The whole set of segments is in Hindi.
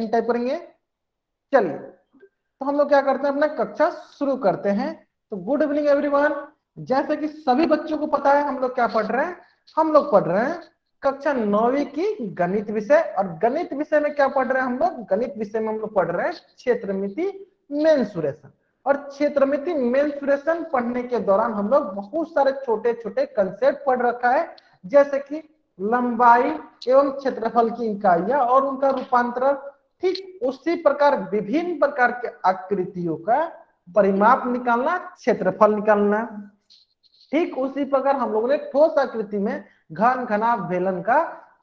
एन टाइप करेंगे। चलिए तो हम लोग क्या करते हैं, अपना कक्षा शुरू करते हैं। तो गुड इवनिंग एवरीवन। जैसे कि सभी बच्चों को पता है हम लोग क्या पढ़ रहे हैं, हम लोग पढ़ रहे हैं कक्षा 9वीं की गणित विषय। और गणित विषय में क्या पढ़ रहे हैं हम लोग, गणित विषय में हम लोग पढ़ रहे हैं क्षेत्रमिति मेंसुरेशन। और क्षेत्रमिति मेंसुरेशन पढ़ने के दौरान हम लोग बहुत सारे छोटे छोटे कंसेप्ट पढ़ रखा है, जैसे कि लंबाई एवं क्षेत्रफल की इकाइयां और उनका रूपांतरण। ठीक उसी प्रकार विभिन्न प्रकार के आकृतियों का परिमाप निकालना, क्षेत्रफल निकालना। ठीक उसी प्रकार हम लोगों ने ठोस आकृति में घन, घनाभ, बेलन का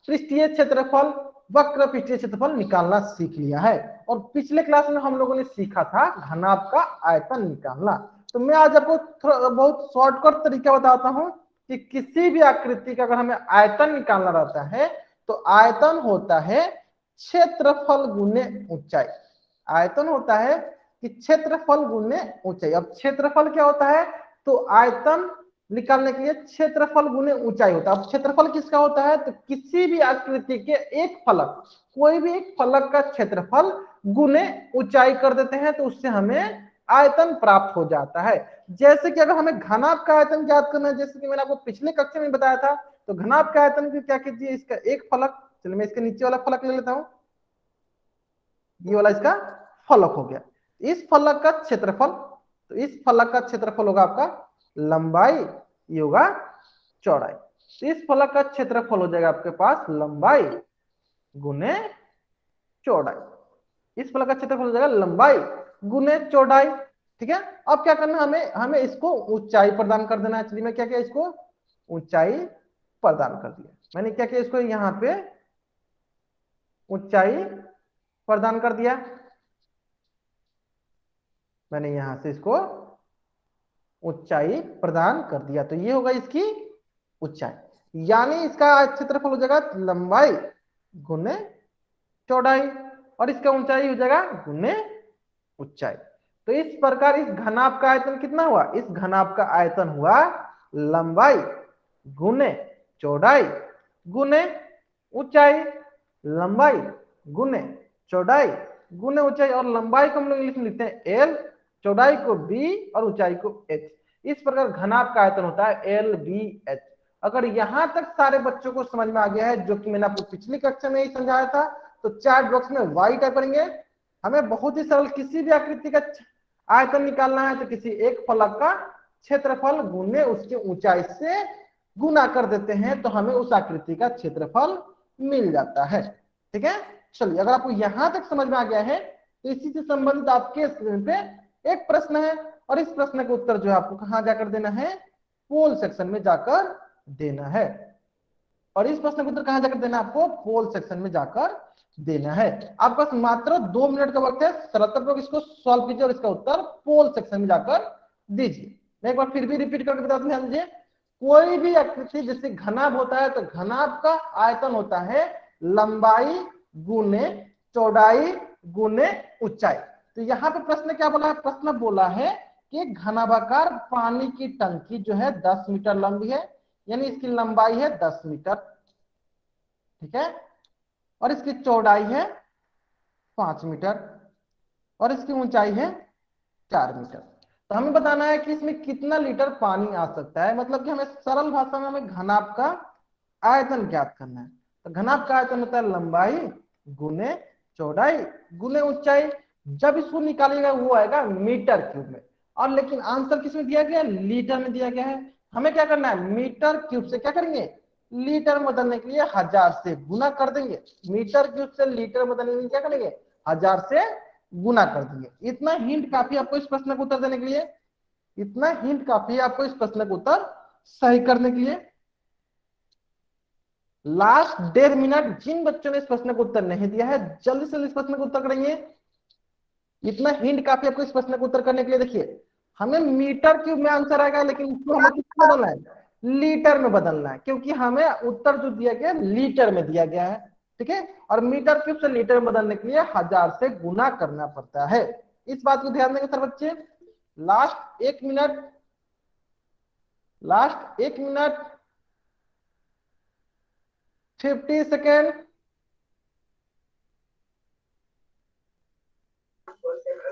पृष्ठीय क्षेत्रफल, वक्र पृष्ठीय क्षेत्रफल निकालना सीख लिया है। और पिछले क्लास में हम लोगों ने सीखा था घनाभ का आयतन निकालना। तो मैं आज आपको बहुत शॉर्टकट तरीका बताता हूं कि किसी भी आकृति का अगर हमें आयतन निकालना रहता है तो आयतन होता है क्षेत्रफल गुने ऊंचाई। आयतन होता है कि क्षेत्रफल गुने ऊंचाई। अब क्षेत्रफल क्या होता है, तो आयतन निकालने के लिए क्षेत्रफल गुने ऊंचाई होता है। अब क्षेत्रफल किसका होता है, तो किसी भी आकृति के एक फलक, कोई भी एक फलक का क्षेत्रफल गुने ऊंचाई कर देते हैं तो उससे हमें आयतन प्राप्त हो जाता है। जैसे कि अगर हमें घनाभ का आयतन ज्ञात करना है, जैसे कि मैंने आपको पिछले कक्षा में बताया था, तो घनाभ का आयतन की क्या कीजिए, इसका एक फलक, चलिए मैं इसके नीचे वाला फलक ले लेता हूं, ये वाला इसका फलक हो गया। इस फलक का क्षेत्रफल, तो इस फलक का क्षेत्रफल होगा आपका लंबाई, ये होगा चौड़ाई। तो इस फलक का क्षेत्रफल हो जाएगा आपके पास लंबाई गुने चौड़ाई। इस फलक का क्षेत्रफल हो जाएगा लंबाई गुने चौड़ाई। ठीक है, अब क्या करना, हमें इसको ऊंचाई प्रदान कर देना है। चलिए मैं क्या किया, इसको ऊंचाई प्रदान कर दिया। मैंने क्या किया, इसको यहां पे ऊंचाई प्रदान कर दिया। मैंने यहां से इसको ऊंचाई प्रदान कर दिया, तो ये होगा इसकी ऊंचाई, यानी इसका क्षेत्रफल हो जाएगा लंबाई गुने चौड़ाई और इसका ऊंचाई हो जाएगा गुने ऊंचाई। तो इस प्रकार इस घनाभ का आयतन कितना हुआ, इस घनाभ का आयतन हुआ लंबाई गुने चौड़ाई गुने ऊंचाई। लंबाई गुने चौड़ाई गुने ऊंचाई, और लंबाई को हम लोग इंग्लिश में लिखते हैं एल, चौड़ाई को बी और ऊंचाई को एच। इस प्रकार घनाभ का आयतन होता है एल बी एच। अगर यहां तक सारे बच्चों को समझ में आ गया है, जो कि मैंने आपको पिछली कक्षा में ही समझाया था, तो चैट बॉक्स में वाई टाइप करेंगे। हमें बहुत ही सरल किसी भी आकृति का आयतन निकालना है तो किसी एक फलक का क्षेत्रफल गुने उसकी ऊंचाई से गुना कर देते हैं तो हमें उस आकृति का क्षेत्रफल मिल जाता है। ठीक है, चलिए अगर आपको यहां तक समझ में आ गया है तो इसी से संबंधित आपके स्क्रीन पे एक प्रश्न है, और इस प्रश्न का उत्तर जो है आपको कहां जाकर देना है, पोल सेक्शन में जाकर देना है। और इस प्रश्न का उत्तर कहां जाकर देना है, आपको पोल सेक्शन में जाकर देना है। आपके पास मात्र 2 मिनट का वक्त है, सरलतापूर्वक इसको सॉल्व कीजिए और इसका उत्तर पोल सेक्शन में जाकर दीजिए। मैं एक बार फिर भी रिपीट करके बता दूं, ध्यान दीजिए। कोई भी आकृति जैसे घनाभ होता है तो घनाभ का आयतन होता है लंबाई गुने चौड़ाई गुने ऊंचाई। तो यहाँ पे प्रश्न क्या बोला है, प्रश्न बोला है कि घनाभाकार पानी की टंकी जो है 10 मीटर लंबी है, यानी इसकी लंबाई है 10 मीटर। ठीक है, और इसकी चौड़ाई है 5 मीटर और इसकी ऊंचाई है 4 मीटर। तो हमें बताना है कि इसमें कितना लीटर पानी आ सकता है, मतलब कि हमें सरल भाषा में हमें घनाभ का आयतन ज्ञात करना है। तो घनाभ का आयतन होता है लंबाई गुने चौड़ाई गुने ऊंचाई। जब इसको निकालिएगा वो आएगा मीटर क्यूब में, और लेकिन आंसर किसमें दिया गया, लीटर में दिया गया है। हमें क्या करना है, मीटर क्यूब से क्या करेंगे, लीटर में बदलने के लिए 1000 से गुना कर देंगे। मीटर क्यूब से लीटर बदलने के लिए क्या करेंगे, 1000 से गुना कर देंगे। इतना हिंट काफी आपको इस प्रश्न को उत्तर देने के लिए, इतना हिंट काफी है आपको इस प्रश्न को उत्तर सही करने के लिए। लास्ट 1.5 मिनट जिन बच्चों ने इस प्रश्न को उत्तर नहीं दिया है, जल्दी से इस प्रश्न को उत्तर करेंगे। इतना हिंट काफी आपको इस प्रश्न को उत्तर करने के लिए। देखिए हमें मीटर क्यूब में आंसर आएगा, लेकिन इसको हमें किसमें बदलना है, लीटर में बदलना है, क्योंकि हमें उत्तर जो दिया गया लीटर में दिया गया है। ठीक है, और मीटर क्यूब से लीटर में बदलने के लिए 1000 से गुना करना पड़ता है। इस बात को ध्यान देंगे सर बच्चे। Last 1 minute, last 1 minute 50 second.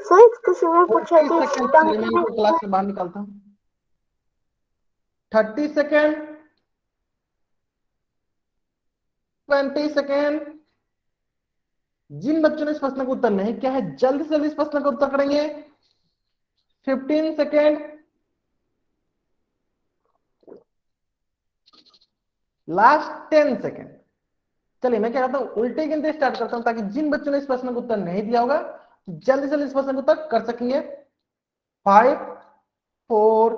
Sir इस क्वेश्चन में पूछा 40 सेकेंड, चलिए मैं इनको क्लास से बाहर निकालता हूँ। 30 सेकेंड, 20 सेकेंड। जिन बच्चों ने इस प्रश्न का उत्तर नहीं किया है जल्दी से जल्दी इस प्रश्न का उत्तर करेंगे। 15 सेकेंड, लास्ट 10 सेकेंड। चलिए मैं क्या करता हूं, उल्टे गिनते स्टार्ट करता हूं ताकि जिन बच्चों ने इस प्रश्न का उत्तर नहीं दिया होगा जल्दी से जल्दी इस प्रश्न का उत्तर कर सकेंगे। 5 4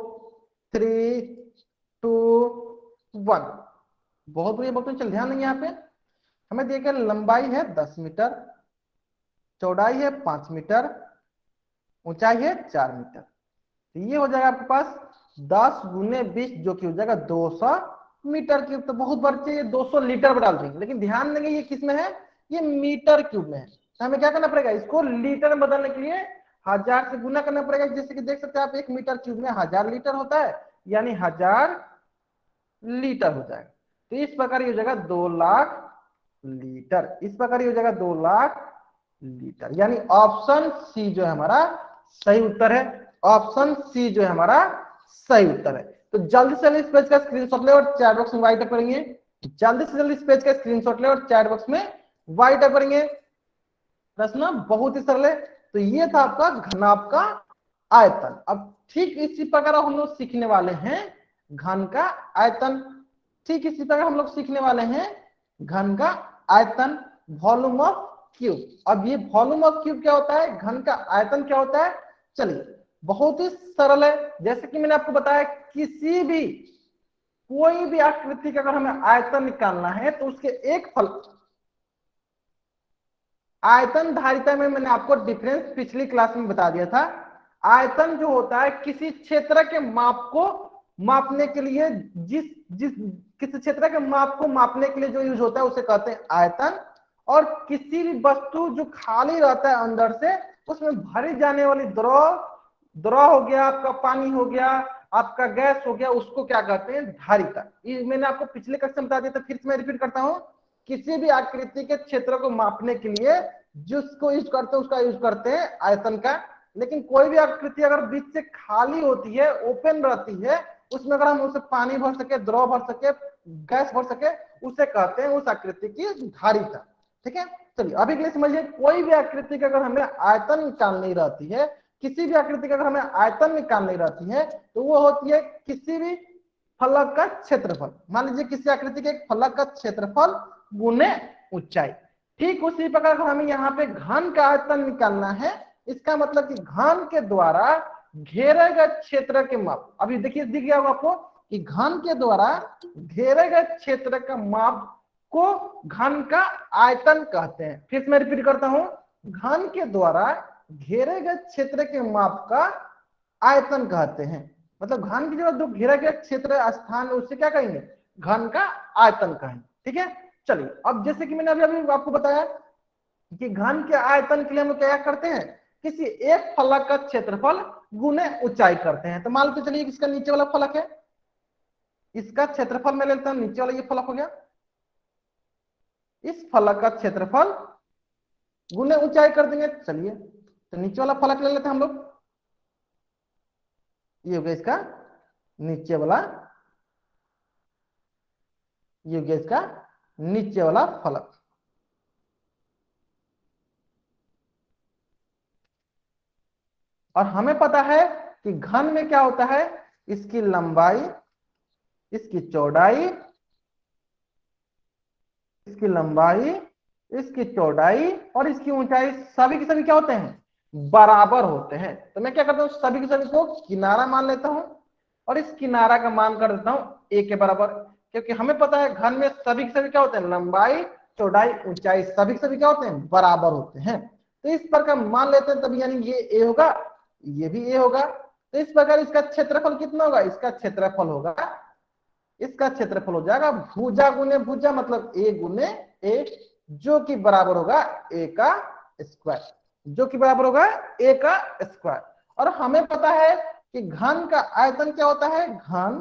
3 2 1। बहुत बढ़िया बहुत, चल ध्यान देंगे। यहाँ पे हमें देखिए लंबाई है 10 मीटर, चौड़ाई है 5 मीटर, ऊंचाई है 4 मीटर। तो ये हो जाएगा आपके पास 10 गुने 20 जो कि हो जाएगा 200 मीटर क्यूब। तो बहुत बच्चे ये 200 लीटर में डाल देंगे, लेकिन ध्यान देंगे ये किस में है, ये मीटर क्यूब में है। तो हमें क्या करना पड़ेगा, इसको लीटर में बदलने के लिए 1000 से गुना करना पड़ेगा। जैसे कि देख सकते हैं आप 1 मीटर क्यूब में 1000 लीटर होता है, यानी 1000 लीटर हो जाएगा। तो इस प्रकार ये हो जाएगा 2 लाख लीटर। इस प्रकार ये हो जाएगा 2 लाख लीटर, यानी ऑप्शन सी जो है हमारा सही उत्तर है। ऑप्शन सी जो है हमारा सही उत्तर है। तो जल्दी से जल्दी इस पेज का स्क्रीनशॉट ले और चैट बॉक्स में वाइट करेंगे। जल्दी से जल्दी इस पेज का स्क्रीनशॉट ले और चैट बॉक्स में वाइट करेंगे। प्रश्न बहुत ही सरल है। तो ये था आपका घनाभ का आयतन। अब ठीक इसी प्रकार हम लोग सीखने वाले हैं घन का आयतन। ठीक इसी प्रकार हम लोग सीखने वाले हैं घन का आयतन, वॉल्यूम ऑफ क्यूब। अब ये वॉल्यूम ऑफ क्यूब क्या होता है, घन का आयतन क्या होता है, चलिए बहुत ही सरल है। जैसे कि मैंने आपको बताया किसी भी कोई भी आकृति का अगर हमें आयतन निकालना है तो उसके एक फल आयतन धारिता में मैंने आपको डिफरेंस पिछली क्लास में बता दिया था। आयतन जो होता है किसी क्षेत्र के माप को मापने के लिए, जिस जिस किसी क्षेत्र के माप को मापने के लिए जो यूज होता है उसे कहते हैं आयतन। और किसी भी वस्तु जो खाली रहता है अंदर से उसमें भरी जाने वाली द्रव हो गया, आपका पानी हो गया, आपका गैस हो गया, उसको क्या कहते हैं, धारिता। ये मैंने आपको पिछले कक्षा में बता दिया था, फिर से मैं रिपीट करता हूं। किसी भी आकृति के क्षेत्र को मापने के लिए जिसको यूज करते हैं उसका यूज करते हैं आयतन का। लेकिन कोई भी आकृति अगर बीच से खाली होती है, ओपन रहती है, उसमें अगर हम उसे पानी भर सके, द्रव भर सके, गैस भर सके, उसे कहते हैं उस आकृति की धारिता। ठीक है, चलिए अभी के लिए समझिए। कोई भी आकृति का अगर हमें आयतन निकालनी रहती है, किसी भी आकृति का अगर हमें आयतन निकालनी रहती है तो वो होती है किसी भी फलक का क्षेत्रफल। मान लीजिए किसी आकृति के एक फलक का क्षेत्रफल गुने ऊंचाई। ठीक उसी प्रकार हमें यहाँ पे घन का आयतन निकालना है। इसका मतलब कि घन के द्वारा घेरे गए क्षेत्र के माप। अभी देखिए दिख गया होगा आपको कि घन के द्वारा घेरे गए क्षेत्र का माप को घन का आयतन कहते हैं। फिर मैं रिपीट करता हूं, घन के द्वारा घेरे गए क्षेत्र के माप का आयतन कहते हैं। मतलब घन की जो घेरा गया क्षेत्र स्थान उससे क्या कहेंगे, घन का आयतन कहेंगे। ठीक है, चलिए अब जैसे कि मैंने अभी आपको बताया कि घन के आयतन के लिए हम क्या करते हैं, किसी एक फलक का क्षेत्रफल गुने ऊंचाई करते हैं। तो मान लो चलिए इसका नीचे वाला फलक है, इसका क्षेत्रफल मैं लेता हूं, नीचे वाला ये फलक हो गया, इस फलक का क्षेत्रफल गुने ऊंचाई कर देंगे। चलिए तो नीचे वाला फलक ले लेते हैं हम लोग, ये हो गया इसका नीचे वाला, ये हो गया इसका नीचे वाला फलक। और हमें पता है कि घन में क्या होता है, इसकी लंबाई, इसकी चौड़ाई, इसकी लंबाई, इसकी चौड़ाई और इसकी ऊंचाई सभी के सभी क्या होते हैं, बराबर होते हैं। तो मैं क्या करता हूं, सभी के सभी को किनारा मान लेता हूं और इस किनारा का मान कर देता हूं a के बराबर। क्योंकि हमें पता है घन में सभी के सभी क्या होते हैं, लंबाई, चौड़ाई, ऊंचाई सभी के सभी क्या होते हैं, बराबर होते हैं। तो इस प्रकार मान लेते हैं, तभी यानी ये a होगा, ये भी a होगा। तो इस प्रकार इसका क्षेत्रफल कितना होगा, इसका क्षेत्रफल होगा, इसका क्षेत्रफल हो जाएगा भुजा गुने भुजा, मतलब a गुने a, जो कि बराबर होगा a का स्क्वायर, जो कि बराबर होगा a का स्क्वायर। और हमें पता है कि घन का आयतन क्या होता है, घन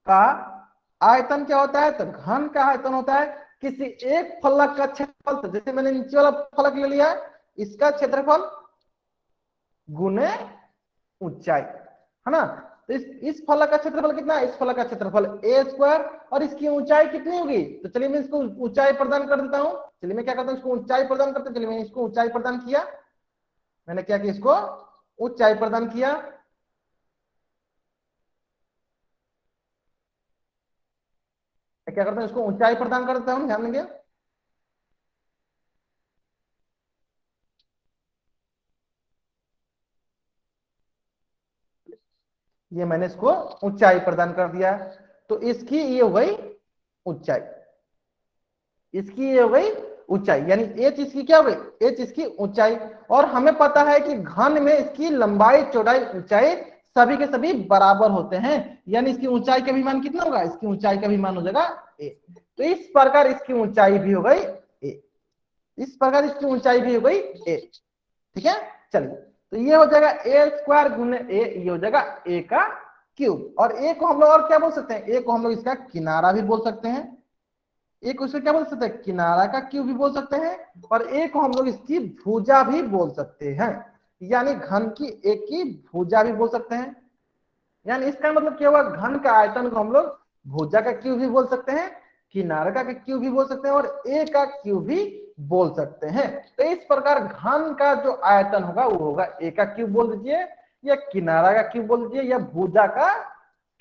का आयतन क्या होता है, तो घन का आयतन होता है किसी एक फलक का क्षेत्रफल। तो जैसे मैंने नीचे वाला फलक ले लिया है, इसका क्षेत्रफल गुने ऊंचाई, है ना। तो इस फलक का क्षेत्रफल कितना है, इस फलक का क्षेत्रफल ए स्क्वायर, और इसकी ऊंचाई कितनी होगी, तो चलिए मैं इसको ऊंचाई प्रदान कर देता हूं। चलिए मैं क्या करता हूं, इसको ऊंचाई प्रदान करते, चलिए मैं इसको ऊंचाई प्रदान किया, मैंने क्या किया, इसको ऊंचाई प्रदान किया। मैं क्या करता हूं, इसको ऊंचाई प्रदान कर देता हूं, ध्यान देंगे। ये मैंने इसको ऊंचाई प्रदान कर दिया, तो इसकी ये हो गई ऊंचाई, इसकी ये हो गई ऊंचाई, यानी एच इसकी क्या हो गई, एच इसकी ऊंचाई। और हमें पता है कि घन में इसकी लंबाई चौड़ाई ऊंचाई सभी के सभी बराबर होते हैं, यानी इसकी ऊंचाई का भी मान कितना होगा, इसकी ऊंचाई का भी मान हो जाएगा ए। तो इस प्रकार इसकी ऊंचाई भी हो गई ए, इस प्रकार इसकी ऊंचाई भी हो गई ए, ठीक है। चलिए, तो ये हो जाएगा ए स्क्वायर गुने ए, ये हो जाएगा ए का क्यूब। और ए को हम लोग और क्या बोल सकते हैं, ए को हम लोग इसका किनारा भी बोल सकते हैं, एक उसे क्या बोल सकते हैं, किनारा का क्यूब भी बोल सकते हैं, और एक को हम लोग इसकी भुजा भी बोल सकते हैं, यानी घन की एक की भुजा भी बोल सकते हैं। यानी इसका मतलब क्या हुआ, घन का आयतन को हम लोग भुजा का क्यूब भी बोल सकते हैं, किनारे का क्यूब भी बोल सकते हैं, और ए का क्यूब भी बोल सकते हैं। तो इस प्रकार घन का जो आयतन होगा वो होगा ए का क्यूब बोल दीजिए, या किनारा का क्यूब बोल दीजिए, या भुजा का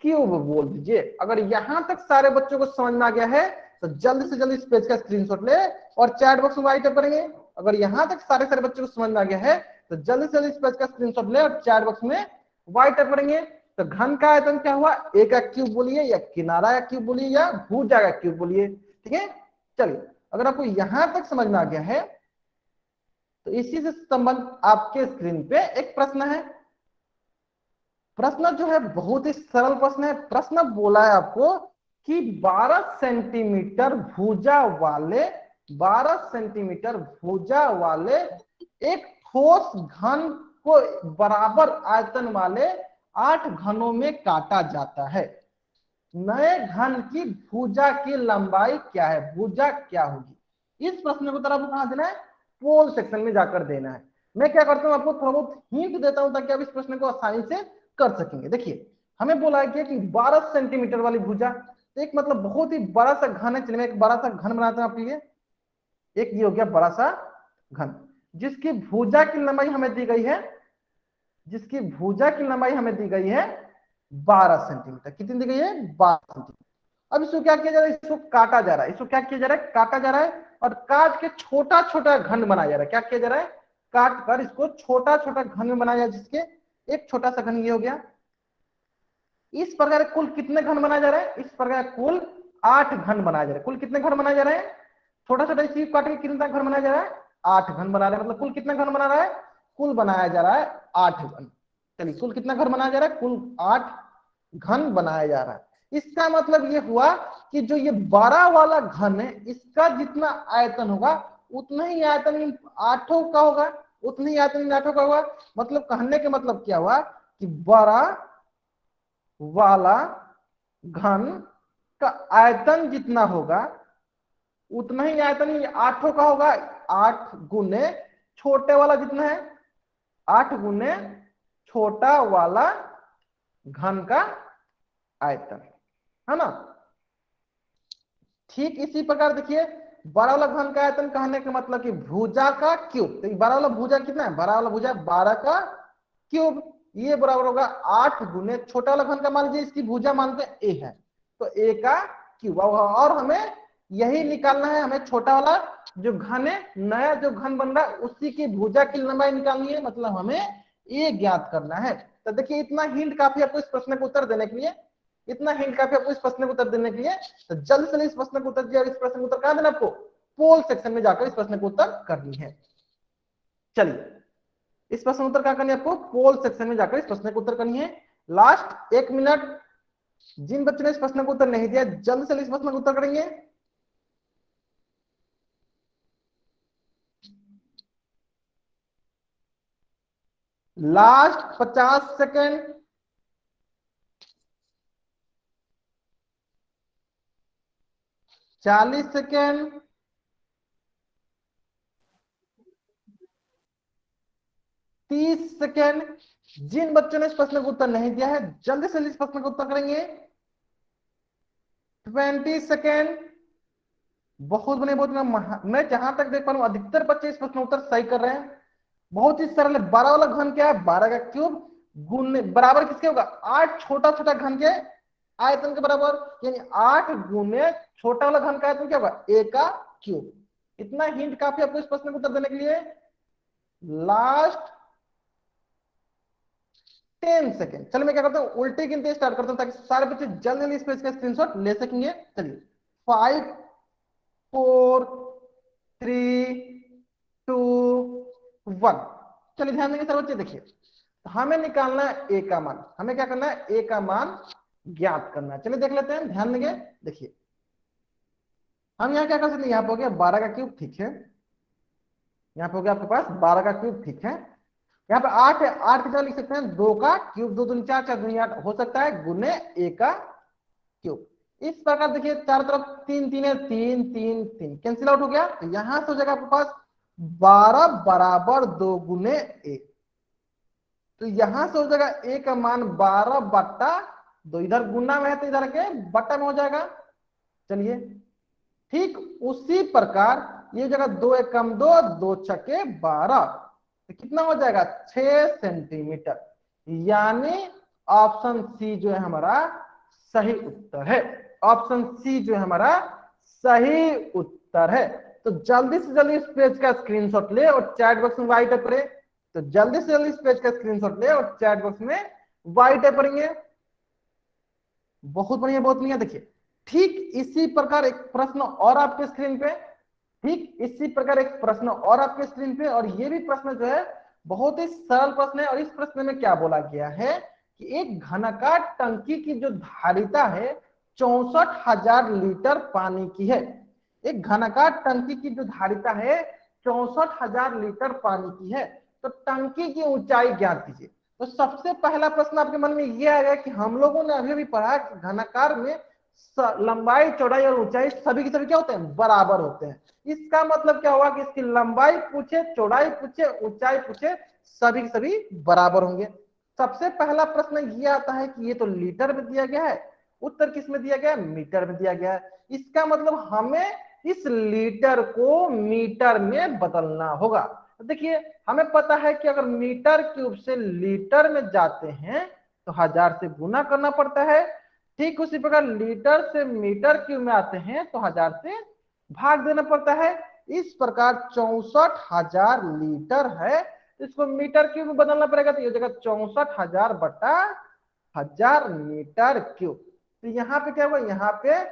क्यूब बोल दीजिए। अगर यहां तक सारे बच्चों को समझ में आ गया है तो जल्दी से जल्दी इस पेज का स्क्रीनशॉट ले और चैट बॉक्स में राइट करेंगे। अगर यहां तक सारे सारे बच्चों को समझ में आ गया है तो जल्दी से जल्दी इस पेज का स्क्रीनशॉट ले और चैट बॉक्स में राइट करेंगे। तो घन का आयतन क्या हुआ, ए का क्यूब बोलिए, या किनारा का क्यूब बोलिए, या भुजा का क्यूब बोलिए, ठीक है। चलिए, अगर आपको यहां तक समझ में आ गया है तो इसी से संबंध आपके स्क्रीन पे एक प्रश्न है। प्रश्न जो है बहुत ही सरल प्रश्न है। प्रश्न बोला है आपको कि 12 सेंटीमीटर भुजा वाले, 12 सेंटीमीटर भुजा वाले एक ठोस घन को बराबर आयतन वाले 8 घनों में काटा जाता है। नए घन की भुजा की लंबाई क्या है, भुजा क्या होगी। इस प्रश्न को तरफ कहां देना है, पोल सेक्शन में जाकर देना है। मैं क्या करता हूं, आपको थोड़ा बहुत हिंट देता हूं ताकि आप इस प्रश्न को आसानी से कर सकेंगे। देखिए, हमें बोला है कि 12 सेंटीमीटर वाली भुजा, तो एक मतलब बहुत ही बड़ा सा घन है। चलिए मैं एक बड़ा सा घन बनाता हूं आपके लिए। एक ये हो गया बड़ा सा घन, जिसकी भुजा की लंबाई हमें दी गई है, जिसकी भुजा की लंबाई हमें दी गई है 12 सेंटीमीटर। कितनी दी गई है, 12 सेंटीमीटर। अब इसको क्या किया जा रहा है, इसको काटा जा रहा है, इसको क्या किया जा रहा है, काटा जा रहा है, और काट के छोटा छोटा घन बनाया जा रहा है। क्या किया जा रहा है, काट कर इसको छोटा छोटा घन में बनाया जाए, जिसके एक छोटा सा घन ये हो गया। इस प्रकार कुल कितने घन बनाया जा रहा है, इस प्रकार कुल 8 घन बनाया जा रहा है। कुल कितने घन बनाया जा रहे हैं, छोटा छोटा इसी काट के कितना घन बनाया जा रहा है, 8 घन बना रहे हैं। मतलब कुल कितना घन बना रहा है, कुल बनाया जा रहा है 8 घन। चलिए, कुल कितना घन बनाया जा रहा है, कुल 8 घन बनाया जा रहा है। इसका मतलब ये हुआ कि जो ये बड़ा वाला घन है, इसका जितना आयतन होगा उतना ही आयतन इन 8 का होगा, उतना ही आयतन इन 8 का होगा। मतलब कहने के मतलब क्या हुआ कि बड़ा वाला घन का आयतन जितना होगा उतना ही आयतन ये 8 का होगा। 8 गुने छोटे वाला जितना है, 8 गुने छोटा वाला घन का आयतन, है ना। ठीक इसी प्रकार देखिए, बड़ा वाला घन का आयतन कहने का मतलब कि भुजा का क्यूब। तो बड़ा वाला भुजा कितना है, बड़ा वाला भुजा 12 का क्यूब, ये बराबर होगा 8 गुने छोटा वाला घन का, मान लीजिए इसकी भुजा मानते हैं ए है, तो ए का क्यूब। और हमें यही निकालना है, हमें छोटा वाला जो घन है, नया जो घन बन रहा है उसी की भुजा की लंबाई निकालनी है, मतलब हमें ए ज्ञात करना है। तो देखिए, इतना हिंट काफी आपको इस प्रश्न को उत्तर देने के लिए, इतना हिंट काफी आपको इस प्रश्न को उत्तर देने के लिए। तो जल्द से जल्द इस प्रश्न को उत्तर दिया, इस प्रश्न को उत्तर कहां देना आपको, पोल सेक्शन में जाकर इस प्रश्न को उत्तर करनी है। चलिए, इस प्रश्न उत्तर क्या करनी है आपको, पोल सेक्शन में जाकर इस प्रश्न को उत्तर करनी है। लास्ट 1 मिनट, जिन बच्चों ने इस प्रश्न को उत्तर नहीं दिया जल्द से जल्द इस प्रश्न को उत्तर करेंगे। Last 50 second, 40 second, 30 second. जिन बच्चों ने इस प्रश्न का उत्तर नहीं दिया है जल्दी से इस प्रश्न का उत्तर करेंगे। 20 सेकेंड। बहुत बढ़िया, बहुत बढ़िया। मैं जहां तक देख पा रहा हूं अधिकतर बच्चे इस प्रश्न का उत्तर सही कर रहे हैं। बहुत ही सरल है। 12 वाला घन क्या है? 12 का क्यूब गुने बराबर किसके होगा? 8 छोटा छोटा घन के आयतन के बराबर, यानी 8 गुने छोटा वाला घन का आयतन क्या होगा? ए का क्यूब। इतना हिंट काफी आपको इस प्रश्न का उत्तर देने के लिए। Last 10 second. चलो मैं क्या करता हूँ, उल्टी गिनती स्टार्ट करता हूँ ताकि सारे बच्चे जल्दी जल्दी इस पेज का स्क्रीनशॉट ले सकेंगे। चलिए 5 4 3 2 1। चलिए ध्यान देंगे सारे बच्चे। देखिए हमें निकालना है ए का मान। हमें क्या करना है? ए का मान ज्ञात करना है। चलिए देख लेते हैं, ध्यान देंगे। देखिए हम यहाँ क्या कर सकते हैं? यहाँ पे हो गया 12 का क्यूब, ठीक है। यहाँ पे हो गया आपके पास 12 का क्यूब, ठीक है। यहाँ पे 8 है, 8 की जगह लिख सकते हैं 2 का क्यूब, 2 दूनी 4, 4 दूनी 8 हो सकता है, गुने ए का क्यूब। इस प्रकार देखिए चारों तरफ 3 3 है, 3 3 3 कैंसिल आउट हो गया। तो यहां से हो जाएगा आपके पास 12 बराबर 2 गुने ए। तो यहां से हो जाएगा ए का मान 12 बट्टा 2। इधर गुना में है तो इधर के बट्टा में हो जाएगा। चलिए ठीक उसी प्रकार ये जगह 2 एक कम 2, 2 छके 12, तो कितना हो जाएगा? 6 सेंटीमीटर। यानी ऑप्शन सी जो है हमारा सही उत्तर है। ऑप्शन सी जो है हमारा सही उत्तर है। तो जल्दी से जल्दी इस पेज का स्क्रीनशॉट ले और चैट बॉक्स में वाइट टाइप करे। तो जल्दी से जल्दी इस पेज का स्क्रीनशॉट ले और चैट बॉक्स में वाइट टाइप करेंगे। बहुत बढ़िया, बहुत बढ़िया। देखिए ठीक इसी प्रकार एक प्रश्न और आपके स्क्रीन पे, ठीक इसी प्रकार एक प्रश्न और आपके स्क्रीन पे। और ये भी प्रश्न जो है बहुत ही सरल प्रश्न है। और इस प्रश्न में क्या बोला गया है कि एक घनाकार टंकी की जो धारिता है 64,000 लीटर पानी की है। एक घनाकार टंकी की जो धारिता है 64,000 लीटर पानी की है। तो टंकी की ऊंचाई ज्ञात कीजिए। तो सबसे पहला प्रश्न आपके मन में यह आएगा कि हम लोगों ने अभी भी पढ़ा कि घनाकार में लंबाई, चौड़ाई और ऊंचाई सभी के सभी क्या होते हैं? बराबर होते हैं। इसका मतलब क्या हुआ कि इसकी लंबाई पूछे, चौड़ाई पूछे, ऊंचाई पूछे, सभी के सभी बराबर होंगे। सबसे पहला प्रश्न ये आता है कि ये तो लीटर में दिया गया है, उत्तर किस में दिया गया है? मीटर में दिया गया है। इसका मतलब हमें इस लीटर को मीटर में बदलना होगा। तो देखिए हमें पता है कि अगर मीटर क्यूब से लीटर में जाते हैं तो 1000 से गुना करना पड़ता है। ठीक उसी प्रकार लीटर से मीटर क्यूब में आते हैं तो 1000 से भाग देना पड़ता है। इस प्रकार 64,000 लीटर है, इसको मीटर क्यूब में बदलना पड़ेगा। तो ये हो जाएगा 64,000 बटा 1000 मीटर क्यूब। तो यहाँ पे क्या हुआ? यहाँ पे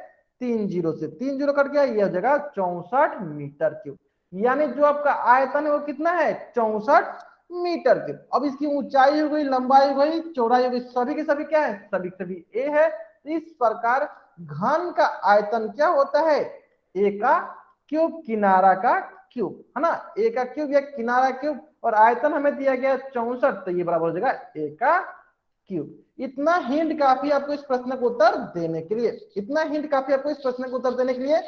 3 जीरो से 3 जीरो कट गया, ये हो जाएगा 64 मीटर क्यूब। यानी जो आपका आयतन है वो कितना है? 64 मीटर क्यूब। अब इसकी ऊंचाई हो गई, लंबाई हो गई, चौड़ाई हो गई, सभी के सभी क्या है? सभी के सभी ए है। इस प्रकार घन का आयतन क्या होता है? ए का क्यूब, किनारा का क्यूब, है ना। ए का क्यूब या किनारा क्यूब, और आयतन हमें दिया गया 64, तो ये बराबर हो जाएगा ए का क्यूब। इतना हिंट काफी आपको इस प्रश्न को उत्तर देने के लिए। इतना हिंट काफी आपको इस प्रश्न को उत्तर देने के लिए।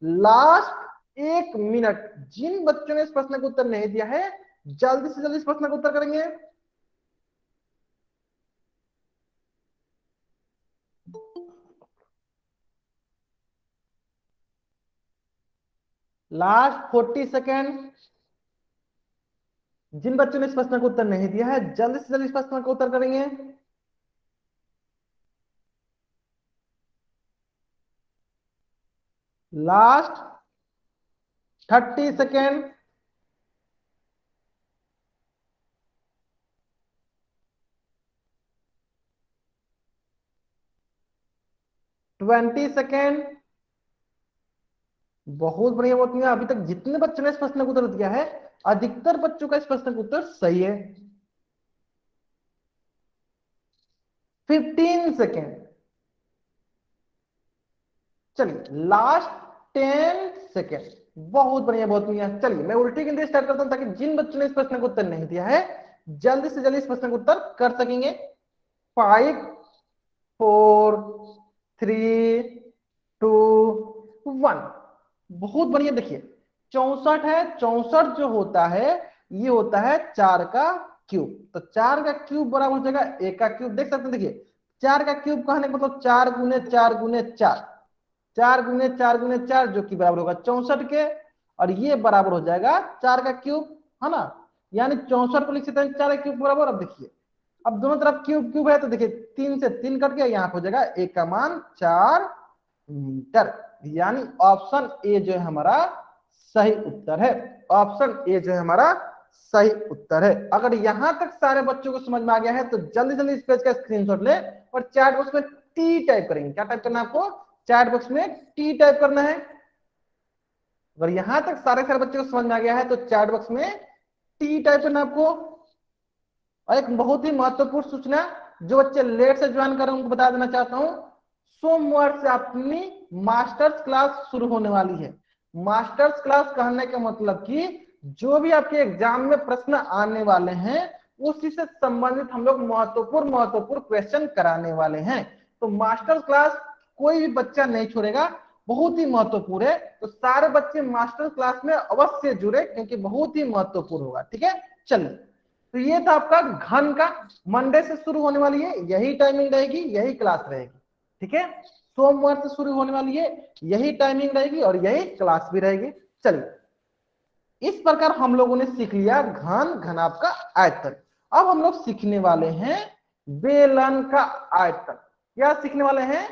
Last 1 minute. जिन बच्चों ने इस प्रश्न को उत्तर नहीं दिया है जल्दी से जल्दी इस प्रश्न को उत्तर करेंगे। Last 40 second. जिन बच्चों ने इस प्रश्न को उत्तर नहीं दिया है जल्दी से जल्दी इस प्रश्न को उत्तर करेंगे। Last 30 second. 20 सेकेंड। बहुत बढ़िया, बहुत बढ़िया। अभी तक जितने बच्चों ने इस प्रश्न को उत्तर दिया है अधिकतर बच्चों का इस प्रश्न का उत्तर सही है। 15 सेकेंड। चलिए लास्ट 10 सेकेंड। बहुत बढ़िया, बहुत बढ़िया। चलिए मैं उल्टी गिनती स्टार्ट करता हूं ताकि जिन बच्चों ने इस प्रश्न का उत्तर नहीं दिया है जल्दी से जल्दी इस प्रश्न का उत्तर कर सकेंगे। 5 4 3 2 1। बहुत बढ़िया। देखिए 64 है, 64 जो होता है ये होता है 4 का क्यूब। तो 4 का क्यूब बराबर हो जाएगा a का क्यूब। देख सकते हैं, देखिए 4 का क्यूब कहने का मतलब 4 गुने 4 गुने 4, 4 गुने 4 गुने 4 जो कि बराबर होगा 64 के, और ये बराबर हो जाएगा 4 का क्यूब, है ना। यानी 64 को लिख सकते हैं 4 का क्यूब बराबर। अब देखिए, अब दोनों तरफ क्यूब क्यूब है तो देखिए 3 से 3 कट गया, यहाँ पे हो जाएगा a का मान 4 मीटर। यानी ऑप्शन ए जो है हमारा सही उत्तर है। ऑप्शन ए जो है हमारा सही उत्तर है। अगर यहां तक सारे बच्चों को समझ में आ गया है तो जल्दी जल्दी इस पेज का स्क्रीनशॉट ले और चैट बॉक्स में टी टाइप करेंगे। क्या टाइप करना है आपको? चैट बॉक्स में टी टाइप करना है। अगर यहां तक सारे बच्चों को समझ में आ गया है तो चैट बॉक्स में टी टाइप करना आपको। और एक बहुत ही महत्वपूर्ण सूचना, जो बच्चे लेट से ज्वाइन कर रहे हैं उनको बता देना चाहता हूं, सोमवार से अपनी मास्टर्स क्लास शुरू होने वाली है। मास्टर्स क्लास कहने का मतलब कि जो भी आपके एग्जाम में प्रश्न आने वाले हैं उसी से संबंधित हम लोग महत्वपूर्ण क्वेश्चन कराने वाले हैं। तो मास्टर्स क्लास कोई भी बच्चा नहीं छोड़ेगा, बहुत ही महत्वपूर्ण है। तो सारे बच्चे मास्टर क्लास में अवश्य जुड़े क्योंकि बहुत ही महत्वपूर्ण होगा। ठीक है, चलिए, तो ये था आपका घन का। मंडे से शुरू होने वाली है, यही टाइमिंग रहेगी, यही क्लास रहेगी। ठीक है, सोमवार से शुरू होने वाली है, यही टाइमिंग रहेगी और यही क्लास भी रहेगी। चलिए, इस प्रकार हम लोगों ने सीख लिया घन, घनाभ का आयतन। अब हम लोग सीखने वाले हैं बेलन का आयतन। क्या सीखने वाले हैं?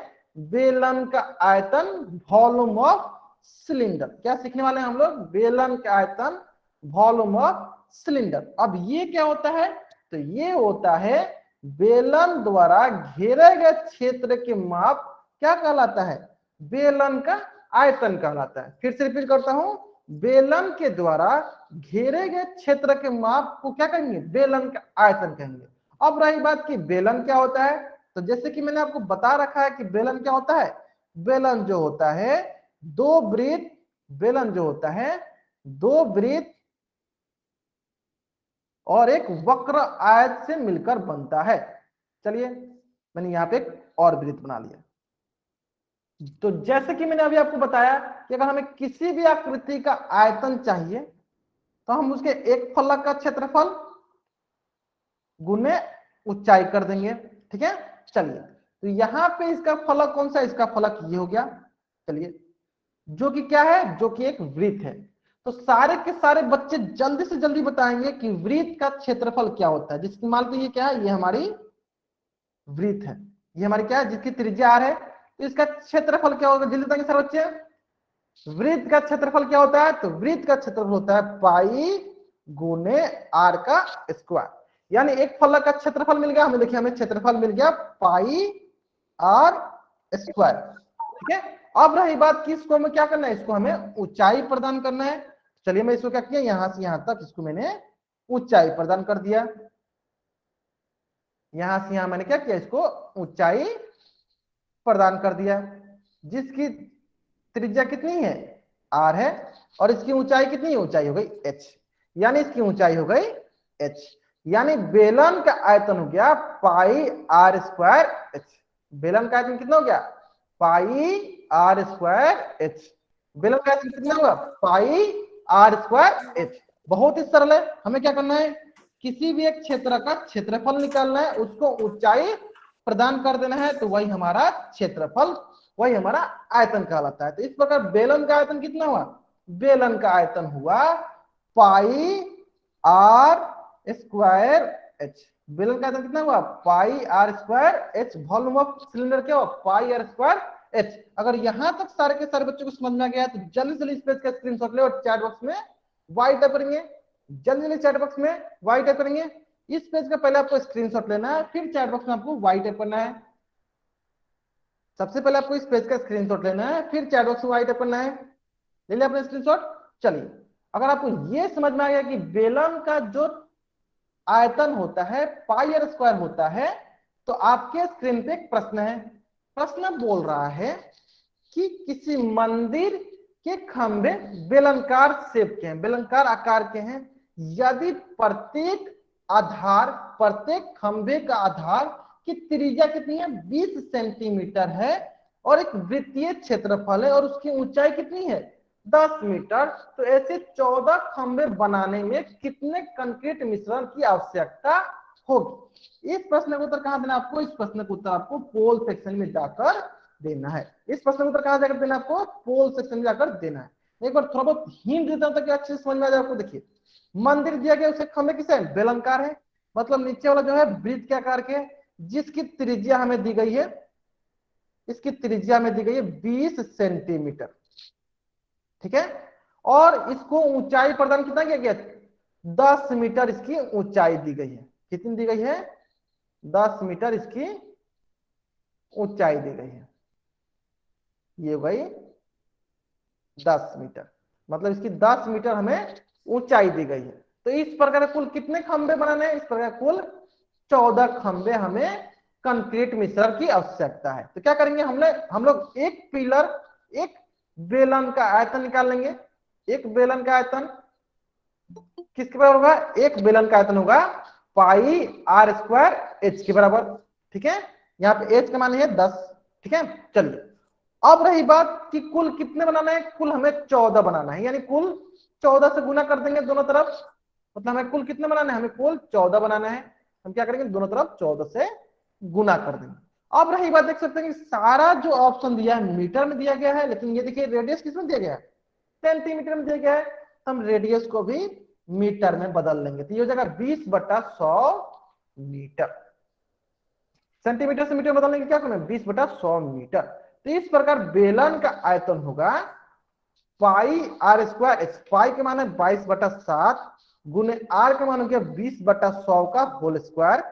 बेलन का आयतन, वॉल्यूम ऑफ सिलेंडर। क्या सीखने वाले हैं हम लोग? बेलन का आयतन, वॉल्यूम ऑफ सिलेंडर। अब ये क्या होता है? तो ये होता है बेलन द्वारा घेरे गए क्षेत्र के माप क्या कहलाता है? बेलन का आयतन कहलाता है। फिर से रिपीट करता हूं, बेलन के द्वारा घेरे गए क्षेत्र के माप को क्या कहेंगे? बेलन का आयतन कहेंगे। अब रही बात कि बेलन क्या होता है, तो जैसे कि मैंने आपको बता रखा है कि बेलन क्या होता है। बेलन जो होता है दो वृत्त, बेलन जो होता है दो वृत्त और एक वक्र आयत से मिलकर बनता है। चलिए, मैंने यहां पे एक और वृत्त बना लिया। तो जैसे कि मैंने अभी आपको बताया कि अगर हमें किसी भी आकृति का आयतन चाहिए तो हम उसके एक फलक का क्षेत्रफल गुने ऊंचाई कर देंगे। ठीक है, चलिए, तो यहां पे इसका फलक कौन सा? इसका फलक ये हो गया। चलिए, जो कि क्या है? जो कि एक वृत्त है। तो सारे के सारे बच्चे जल्दी से जल्दी बताएंगे कि वृत्त का क्षेत्रफल क्या होता है। जिसकी मान लो ये क्या है? ये हमारी वृत्त है, ये हमारी क्या है? जिसकी त्रिज्या r है, तो इसका क्षेत्रफल क्या होगा? जल्दी बताएंगे सर बच्चे। वृत्त का क्षेत्रफल क्या होता है? तो वृत्त का क्षेत्रफल होता है पाई गुने r का स्क्वायर। यानी एक फलक का क्षेत्रफल मिल गया हमें। देखिए, हमें क्षेत्रफल मिल गया पाई r स्क्वायर। ठीक है, अब रही बात कि इसको हमें क्या करना है? इसको हमें ऊंचाई प्रदान करना है। चलिए, मैं इसको क्या किया, यहां से यहां तक इसको मैंने ऊंचाई प्रदान कर दिया। यहां से यहां मैंने क्या किया? इसको ऊंचाई प्रदान कर दिया, जिसकी त्रिज्या कितनी है? r है, और इसकी ऊंचाई कितनी है? ऊंचाई हो गई h, यानी इसकी ऊंचाई हो गई h। यानी बेलन का आयतन हो गया पाई r स्क्वायर h। बेलन का आयतन कितना हो गया? पाई r स्क्वायर h। बेलन का आयतन कितना होगा? पाई r स्क्वायर h। बहुत ही सरल है। हमें क्या करना है? किसी भी एक क्षेत्र का क्षेत्रफल निकालना है, उसको ऊंचाई प्रदान कर देना है, तो वही हमारा क्षेत्रफल, वही हमारा आयतन कहलाता है। तो इस प्रकार बेलन का आयतन कितना हुआ? बेलन का आयतन हुआ पाई r स्क्वायर h। बेलन का आयतन कितना हुआ? पाई r square h। Volume of cylinder क्या हुआ? पाई r स्क्वायर h। अगर यहां तक सारे के सारे बच्चों को समझ में आ गया है तो जल्दी जल्दी इस पेज का स्क्रीनशॉट ले और चैट बॉक्स में वाई टाइप करेंगे। जल्दी जल्दी चैट बॉक्स में वाई टाइप करेंगे। इस पेज का पहले आपको स्क्रीनशॉट लेना है, फिर चैट बॉक्स में आपको वाई टाइप करना है। सबसे पहले आपको इस पेज का स्क्रीनशॉट लेना है, फिर चैट बॉक्स में वाई टाइप करना है। ले लिया अपने स्क्रीनशॉट। चलिए, अगर आपको ये समझ में आ गया कि बेलन का जो आयतन होता है पाई r स्क्वायर होता है, तो आपके स्क्रीन पे एक प्रश्न है। प्रश्न बोल रहा है कि किसी मंदिर के खंभे बेलनाकार शेप के हैं, बेलनाकार आकार के हैं। यदि प्रत्येक खंभे का आधार की त्रिज्या कितनी है? 20 सेंटीमीटर है और एक वृत्तीय क्षेत्रफल है और उसकी ऊंचाई कितनी है? 10 मीटर। तो ऐसे 14 खंबे बनाने में कितने कंक्रीट मिश्रण की आवश्यकता होगी? इस प्रश्न का उत्तर कहां देना आपको? इस प्रश्न का उत्तर आपको पोल सेक्शन में जाकर देना है। इस प्रश्न का उत्तर कहां जाकर देना आपको? पोल सेक्शन में जाकर देना है। एक बार थोड़ा बहुत हिंट देता हूं ताकि अच्छे से समझ में आ जाए आपको। देखिए, मंदिर दिया गया, उसके खंबे किसे है? बेलनाकार है, मतलब नीचे वाला जो है वृत्त के आकार के, जिसकी त्रिज्या हमें दी गई है, इसकी त्रिज्या में दी गई है 20 सेंटीमीटर। ठीक है, और इसको ऊंचाई प्रदान कितना किया गया? 10 मीटर इसकी ऊंचाई दी गई है। कितनी दी गई है? 10 मीटर इसकी ऊंचाई दी गई है। ये हो गई 10 मीटर, मतलब इसकी 10 मीटर हमें ऊंचाई दी गई है। तो इस प्रकार कुल कितने खंबे बनाने हैं? इस प्रकार कुल 14 खंबे हमें कंक्रीट मिश्रण की आवश्यकता है। तो क्या करेंगे हम लोग एक पिलर, एक बेलन का आयतन निकाल लेंगे। एक बेलन का आयतन किसके बराबर होगा? एक बेलन का आयतन होगा पाई आर स्क्वायर एच के बराबर। ठीक है, यहाँ पे एच का मान है 10। ठीक है, चलिए अब रही बात कि कुल कितने बनाना है? कुल हमें 14 बनाना है, यानी कुल 14 से गुना कर देंगे दोनों तरफ। मतलब हमें कुल कितने बनाना है? हमें कुल 14 बनाना है। हम क्या करेंगे? दोनों तरफ 14 से गुना कर देंगे। अब रही बात, देख सकते हैं कि सारा जो ऑप्शन दिया है मीटर में दिया गया है, लेकिन ये देखिए रेडियस किसमें दिया गया है? सेंटीमीटर में दिया गया है। हम रेडियस को भी मीटर में बदल लेंगे, तो ये हो जाएगा 20/100 मीटर। सेंटीमीटर से मीटर बदलने की क्या करें? 20/100 मीटर। तो इस प्रकार बेलन का आयतन होगा पाई आर स्क्वायर एच। पाई के मान है 22/7 गुने आर का मान हो गया 20/100 का होल स्क्वायर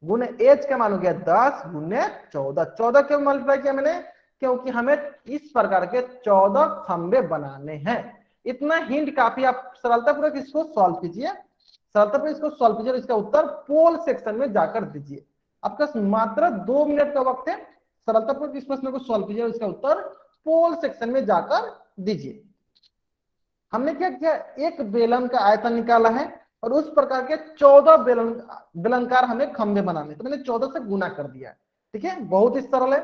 गुने एच का मान हो गया 10 गुने 14। 14 क्यों मल्टीप्लाई किया मैंने? क्योंकि हमें इस प्रकार के 14 खंबे बनाने हैं। इतना हिंट काफी, आप सरलतापूर्वक इसको सॉल्व कीजिए। सरलतापूर्वक इसको सॉल्व कीजिए और इसका उत्तर पोल सेक्शन में जाकर दीजिए। आपका मात्र 2 मिनट का वक्त है। सरलतापूर्वक इस प्रश्न को सॉल्व कीजिए और इसका उत्तर पोल सेक्शन में जाकर दीजिए। हमने क्या किया? एक बेलन का आयतन निकाला है और उस प्रकार के 14 बेलनकार हमें खंबे बनाने, तो मैंने 14 से गुना कर दिया है। ठीक है, बहुत ही सरल है।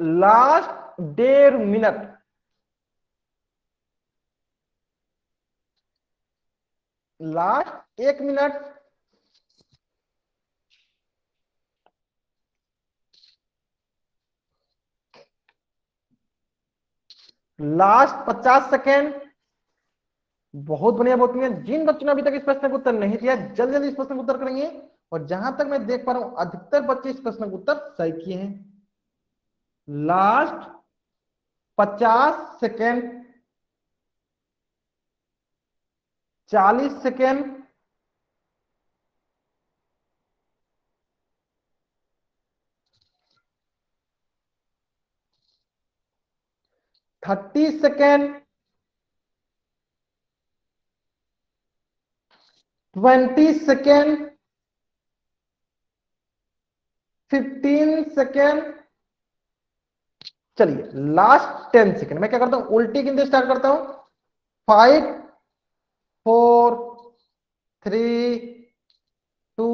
Last 1.5 minute, last 1 minute, last 50 second. बहुत बढ़िया, बहुत बढ़िया। जिन बच्चों ने अभी तक इस प्रश्न का उत्तर नहीं दिया, जल्दी जल्दी इस प्रश्न का उत्तर करेंगे। और जहां तक मैं देख पा रहा हूं, अधिकतर बच्चे इस प्रश्न का उत्तर सही किए हैं। Last 50 second, 40 second, 30 second, 20 second, 15 second. चलिए लास्ट 10 सेकेंड। मैं क्या करता हूं? उल्टी गिनती स्टार्ट करता हूं। 5 4 3 2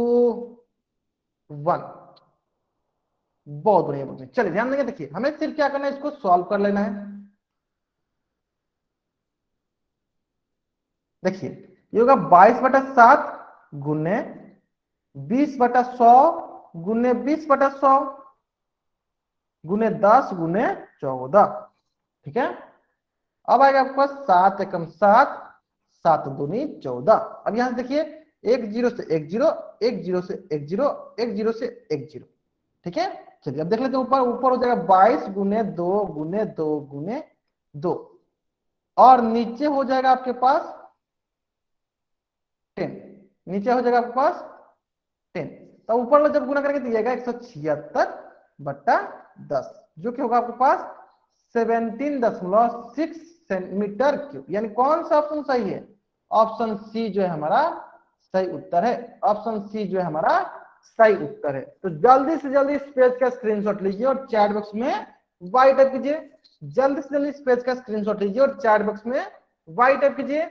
1। बहुत बढ़िया, बहुत बढ़िया। चलिए ध्यान देंगे। देखिए हमें सिर्फ क्या करना है? इसको सॉल्व कर लेना है। देखिए ये होगा 22/7 गुने 20/100 गुने 20/100 गुने 10 गुने 14। ठीक है, अब आएगा आपके पास 7 एकम 7, 7 दूनी 14। अब यहां से देखिए, एक जीरो से एक जीरो, एक जीरो से एक जीरो, एक जीरो से एक जीरो। ठीक है, चलिए अब देख लेते हैं। ऊपर ऊपर हो जाएगा 22 गुने 2 गुने 2 गुने 2, और नीचे हो जाएगा आपके पास 10। नीचे हो जाएगा आपके पास 10। तो ऊपर वाला जब गुना करेंगे तो ये आएगा 176/10, जो कि होगा आपके पास 17.6 सेंटीमीटर क्यूब। यानी कौन सा ऑप्शन सही है? ऑप्शन सी जो है हमारा सही उत्तर है। ऑप्शन सी जो है हमारा सही उत्तर है। तो जल्दी से जल्दी इस पेज का स्क्रीनशॉट लीजिए और चैट बॉक्स में वाई टाइप कीजिए। जल्दी से जल्दी इस पेज का स्क्रीनशॉट लीजिए और चैट बॉक्स में वाई टाइप कीजिए।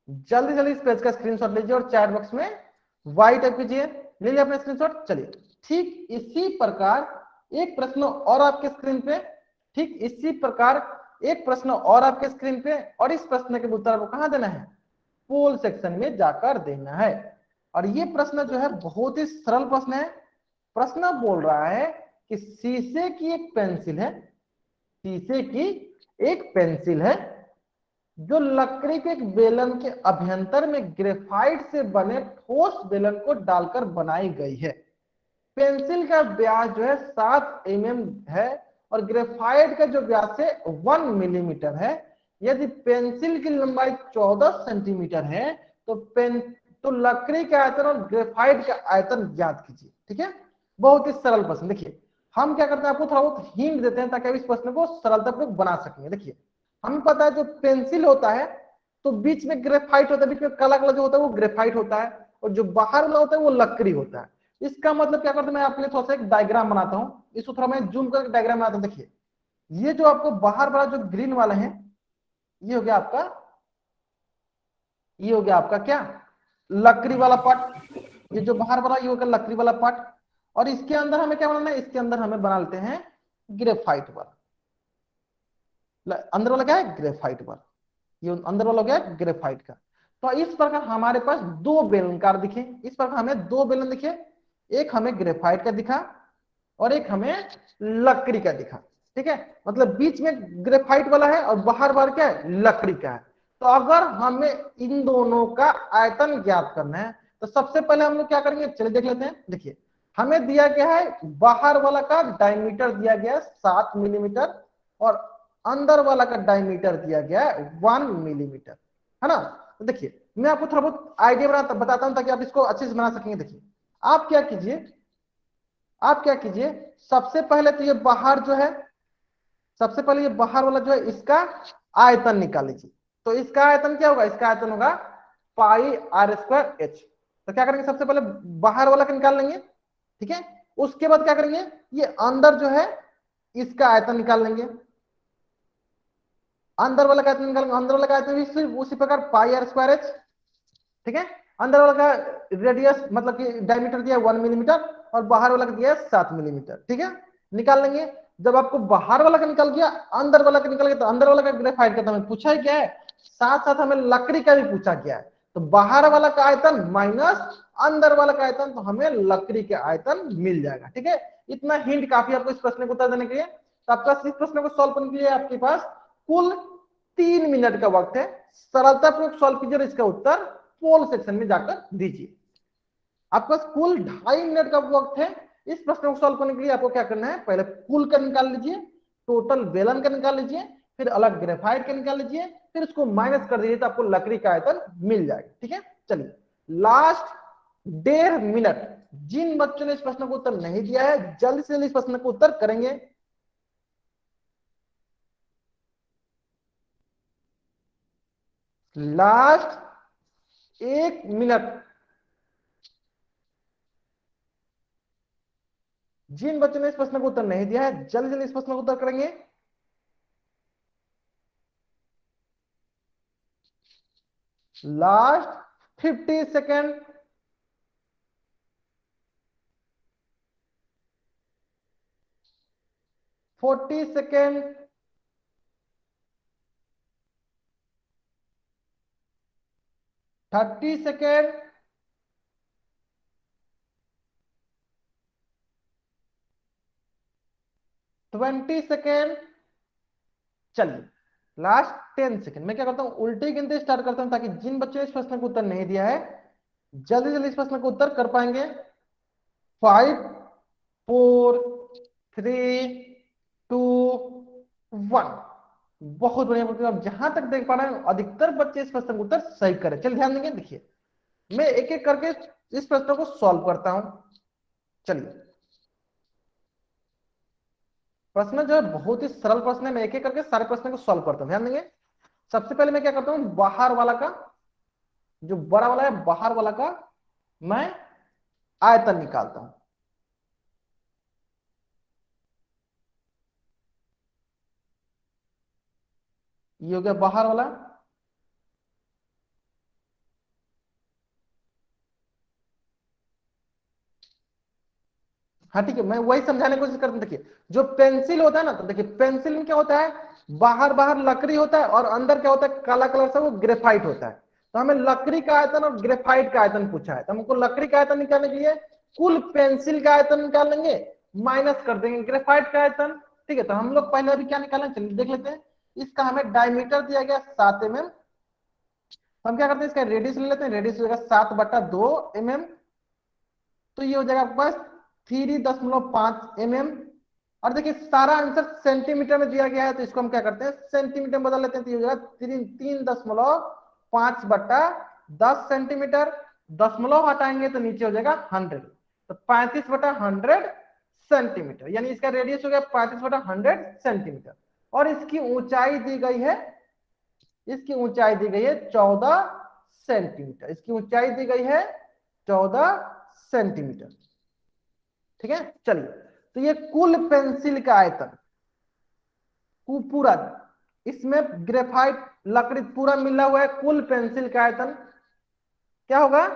जल्दी जल्दी इस पेज का स्क्रीनशॉट लीजिए और चैट बॉक्स में वाई टाइप कीजिए। ले लिया अपने स्क्रीनशॉट। चलिए ठीक इसी प्रकार एक प्रश्न और आपके स्क्रीन पे, ठीक इसी प्रकार एक प्रश्न और आपके स्क्रीन पे, और इस प्रश्न के उत्तर को कहां देना है, पोल सेक्शन में जाकर देना है। और ये प्रश्न जो है बहुत ही सरल प्रश्न है। प्रश्न बोल रहा है कि शीशे की एक पेंसिल है, शीशे की एक पेंसिल है जो लकड़ी के एक बेलन के अभ्यंतर में ग्रेफाइट से बने ठोस बेलन को डालकर बनाई गई है। पेंसिल का व्यास जो है 7 mm है और ग्रेफाइट का जो व्यास है 1 मिलीमीटर है। यदि पेंसिल की लंबाई 14 सेंटीमीटर है तो तो लकड़ी का आयतन और ग्रेफाइट का आयतन ज्ञात कीजिए। ठीक है, बहुत ही सरल प्रश्न। देखिए हम क्या करते हैं, आपको थोड़ा बहुत हिंट देते हैं ताकि आप इस प्रश्न को सरलतापूर्वक बना सकेंगे। देखिए हमें पता है जो पेंसिल होता है तो बीच में ग्रेफाइट होता है, बीच में काला काला जो होता है वो ग्रेफाइट होता है, और जो बाहर वाला होता है वो लकड़ी होता है। इसका मतलब क्या करते हैं, मैं आपके लिए थोड़ा सा एक डायग्राम बनाता हूं, इसको थोड़ा मैं जूम करके डायग्राम बनाता हूं। देखिए ये जो आपको बाहर वाला जो ग्रीन वाला है ये हो गया आपका, ये हो गया आपका क्या, लकड़ी वाला पार्ट। ये जो बाहर वाला ये हो गया लकड़ी वाला पार्ट, और इसके अंदर हमें क्या बनाना है, इसके अंदर हमें बना लेते हैं ग्रेफाइट वाला। अंदर वाला क्या है, ग्रेफाइट वाला। ये अंदर वाला हो गया ग्रेफाइट का। तो इस प्रकार हमारे पास दो बेलनकार दिखे, इस प्रकार हमें दो बेलन दिखे, एक हमें ग्रेफाइट का दिखा और एक हमें लकड़ी का दिखा। ठीक है, मतलब बीच में ग्रेफाइट वाला है और बाहर बाहर क्या है, लकड़ी का है। तो अगर हमें इन दोनों का आयतन ज्ञात करना है तो सबसे पहले हम लोग क्या करेंगे, चलिए देख लेते हैं। देखिए हमें दिया गया है बाहर वाला का डायमीटर दिया गया है 7 मिलीमीटर और अंदर वाला का डायमीटर दिया गया है 1 मिलीमीटर, है ना। तो देखिए मैं आपको थोड़ा बहुत आइडिया बताता हूं ताकि आप इसको अच्छे से बना सकेंगे। देखिए आप क्या कीजिए, आप क्या कीजिए, सबसे पहले तो ये बाहर जो है, सबसे पहले ये बाहर वाला जो है इसका आयतन निकाल लीजिए। तो इसका आयतन क्या होगा, इसका आयतन होगा पाई आर स्क्वायर एच। तो क्या करेंगे, सबसे पहले बाहर वाला का निकाल लेंगे। ठीक है, उसके बाद क्या करेंगे, ये अंदर जो है इसका आयतन निकाल लेंगे। अंदर वाला का आयतन निकालेंगे, अंदर वाला का आयतन भी उसी प्रकार पाई आर स्क्वायर एच। ठीक है, अंदर वाला का रेडियस मतलब कि डायमीटर दिया 1 मिलीमीटर और बाहर वाला का दिया 7 मिलीमीटर। ठीक है, निकाल लेंगे। जब आपको बाहर वाला का निकल गया, अंदर वाला का निकल गया, तो अंदर वाला का ग्रेफाइट का तो हमें पूछा ही क्या है, साथ साथ हमें लकड़ी का भी पूछा गया है। तो बाहर वाला का आयतन माइनस अंदर वाला का आयतन, तो हमें लकड़ी के आयतन मिल जाएगा। ठीक है, इतना हिंट काफी आपको इस प्रश्न को उत्तर देने के लिए। तो आपका इस प्रश्न को सॉल्व करने के लिए आपके पास कुल 3 मिनट का वक्त है। सरलतापूर्वक सॉल्व कीजिए और इसका उत्तर पोल सेक्शन में जाकर दीजिए। आपका कुल 2.5 मिनट का वक्त है। इस प्रश्न को सॉल्व करने के लिए आपको क्या करना है, पहले कुल का निकाल लीजिए, टोटल बेलन का निकाल लीजिए, फिर अलग ग्रेफाइट का निकाल लीजिए, फिर उसको माइनस कर दीजिए तो आपको लकड़ी का आयतन मिल जाएगा। ठीक है, चलिए लास्ट 1.5 मिनट। जिन बच्चों ने इस प्रश्न को उत्तर नहीं दिया है जल्दी से जल्दी इस प्रश्न को उत्तर करेंगे। Last 1 minute. जिन बच्चों ने इस प्रश्न को उत्तर नहीं दिया है जल्दी जल्दी इस प्रश्न को उत्तर करेंगे। Last 50 second. 40 second. 30 second. 20 second. चलिए लास्ट 10 सेकेंड। मैं क्या करता हूं, उल्टी गिनती स्टार्ट करता हूं ताकि जिन बच्चों ने इस प्रश्न को उत्तर नहीं दिया है जल्दी जल्दी इस प्रश्न को उत्तर कर पाएंगे। 5 4 3 2 1। बहुत बढ़िया बच्चों, आप जहां तक देख पा रहे हैं अधिकतर बच्चे इस प्रश्न का उत्तर सही करें। चलिए ध्यान देंगे। देखिए मैं एक एक करके इस प्रश्न को सॉल्व करता हूं। चलिए प्रश्न जो है बहुत ही सरल प्रश्न है, मैं एक एक करके सारे प्रश्न को सॉल्व करता हूं, ध्यान देंगे। सबसे पहले मैं क्या करता हूं, बाहर वाला का जो बड़ा वाला है बाहर वाला का मैं आयतन निकालता हूं। ये हो गया बाहर वाला। हाँ ठीक है, मैं वही समझाने की कोशिश करता हूँ। देखिए जो पेंसिल होता है ना, तो देखिए पेंसिल में क्या होता है, बाहर बाहर लकड़ी होता है और अंदर क्या होता है, काला कलर से वो ग्रेफाइट होता है। तो हमें लकड़ी का आयतन और ग्रेफाइट का आयतन पूछा है, तो हमको लकड़ी का आयतन निकालने के लिए कुल पेंसिल का आयतन निकाल लेंगे, माइनस कर देंगे ग्रेफाइट का आयतन। ठीक है, तो हम लोग पहले अभी क्या निकालें, चलिए देख लेते हैं। इसका हमें डायमीटर दिया गया 7 mm, हम क्या करते हैं इसका रेडियस ले लेते हैं, रेडियस हो जाएगा 7/2 mm, तो ये हो जाएगा आपके पास 3.5 mm। और देखिए सारा आंसर सेंटीमीटर में दिया गया है, तो इसको हम क्या करते हैं सेंटीमीटर में बदल लेते हैं, तो ये हो जाएगा 3.5/10 सेंटीमीटर। दशमलव हटाएंगे तो नीचे हो जाएगा 100, तो 35/100 सेंटीमीटर, यानी इसका रेडियस हो गया 35/100 सेंटीमीटर। और इसकी ऊंचाई दी गई है, इसकी ऊंचाई दी गई है 14 सेंटीमीटर, इसकी ऊंचाई दी गई है 14 सेंटीमीटर। ठीक है, चलिए तो ये कुल पेंसिल का आयतन पूरा, इसमें ग्रेफाइट लकड़ी पूरा मिला हुआ है, कुल पेंसिल का आयतन क्या होगा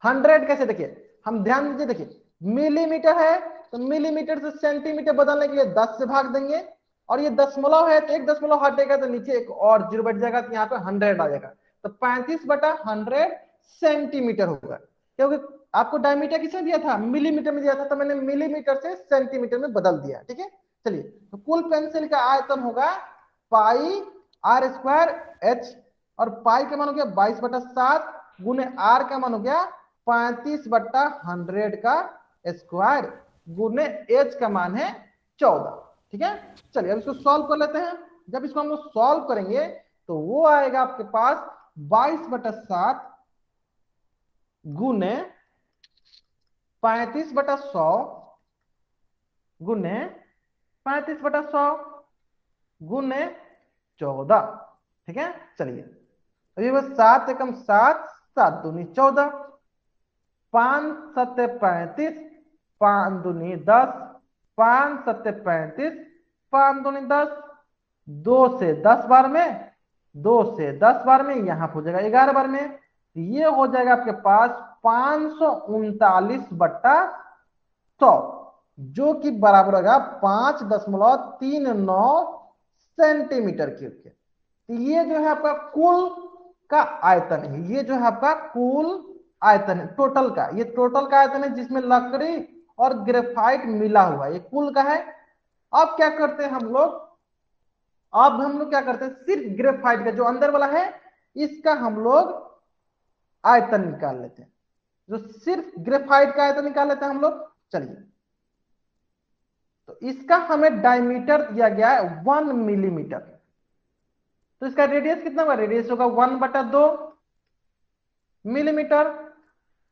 100। कैसे, देखिए हम ध्यान दीजिए, देखिए मिलीमीटर है तो मिलीमीटर से सेंटीमीटर बदलने के लिए 10 से भाग देंगे, और ये दशमलव है तो एक दशमलव हटेगा तो नीचे एक और जीरो बैठ जाएगा, तो यहाँ पे 100 आ जाएगा, तो 35/100 सेंटीमीटर होगा, क्योंकि आपको डायमीटर किसमें दिया था, मिलीमीटर में दिया था, तो मैंने मिलीमीटर से सेंटीमीटर में बदल दिया। ठीक है, चलिए तो कुल पेंसिल का आयतन होगा πr²h, और पाई का मान हो गया 22/7 गुने आर का मान हो गया 35/100 का स्क्वायर गुने एच का मान है 14। ठीक है, चलिए अब इसको सॉल्व कर लेते हैं। जब इसको हम लोग सॉल्व करेंगे तो वो आएगा आपके पास 22/7 गुने 35/100 गुने 35/100 गुने 14। ठीक है, चलिए अभी बस 7 एकम 7, 7 दूनी 14, 5 सत्ते 35, 5 दूनी 10, 5 सत्ते 35, 5 दूनी 10, 2 से 10 बार में, 2 से 10 बार में, यहाँ हो जाएगा 11 बार में, ये हो जाएगा आपके पास 539/100, जो कि बराबर होगा 5.39 सेंटीमीटर क्यूब के। तो ये जो है आपका कुल का आयतन है, ये जो है आपका कुल आयतन है टोटल का, ये टोटल का आयतन है जिसमें लकड़ी और ग्रेफाइट मिला हुआ है, ये कुल का है। अब क्या करते हैं हम लोग, अब हम लोग क्या करते हैं सिर्फ ग्रेफाइट का जो अंदर वाला है इसका हम लोग आयतन निकाल लेते हैं, जो सिर्फ ग्रेफाइट का आयतन निकाल लेते हैं हम लोग। चलिए तो इसका हमें डायमीटर दिया गया है 1 मिलीमीटर, तो इसका रेडियस कितना होगा, रेडियस होगा 1/2 मिलीमीटर,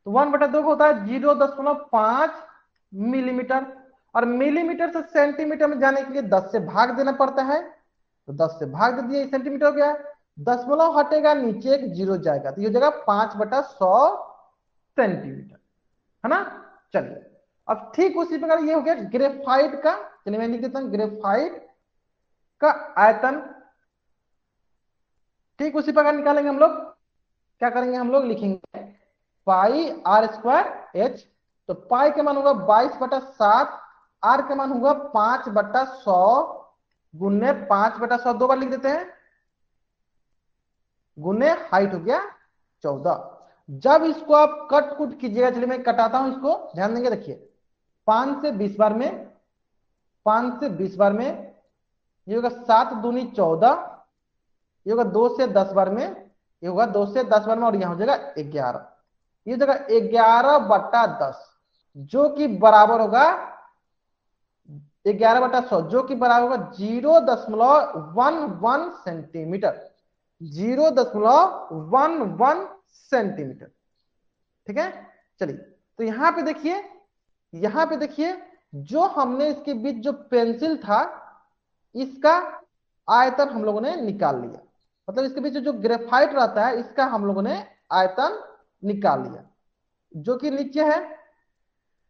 तो 1/2 होता है 0.5 मिलीमीटर, और मिलीमीटर से सेंटीमीटर में जाने के लिए 10 से भाग देना पड़ता है, तो 10 से भाग दे दिए, सेंटीमीटर हो गया, दशमलव हटेगा नीचे एक जीरो जाएगा, तो ये हो जाएगा 5/100 सेंटीमीटर, है ना। चलिए अब ठीक उसी प्रकार ये हो गया ग्रेफाइट का, चलिए मैं लिख देता हूं ग्रेफाइट का आयतन, ठीक उसी प्रकार निकालेंगे हम लोग। क्या करेंगे हम लोग, लिखेंगे πr²h, तो पाई का मान होगा 22/7, आर का मान होगा 5/100 गुने 5/100, 2 बार लिख देते हैं, गुने हाइट हो गया 14। जब इसको आप कट कुट कीजिएगा, चलिए मैं कटाता हूं इसको, ध्यान देंगे, देखिए 5 से 20 बार में, 5 से 20 बार में, ये होगा 7 दूनी 14, ये होगा 2 से 10 बार में, ये होगा 2 से 10 बार में, और यहां हो जाएगा 11, ये जगह 11/10, जो कि बराबर होगा 11/100, जो कि बराबर होगा 0.11 सेंटीमीटर, 0.11 सेंटीमीटर। ठीक है, चलिए तो यहां पे देखिए, यहां पे देखिए जो हमने इसके बीच जो पेंसिल था इसका आयतन हम लोगों ने निकाल लिया, मतलब इसके बीच जो ग्रेफाइट रहता है इसका हम लोगों ने आयतन निकाल लिया, जो कि नीचे है,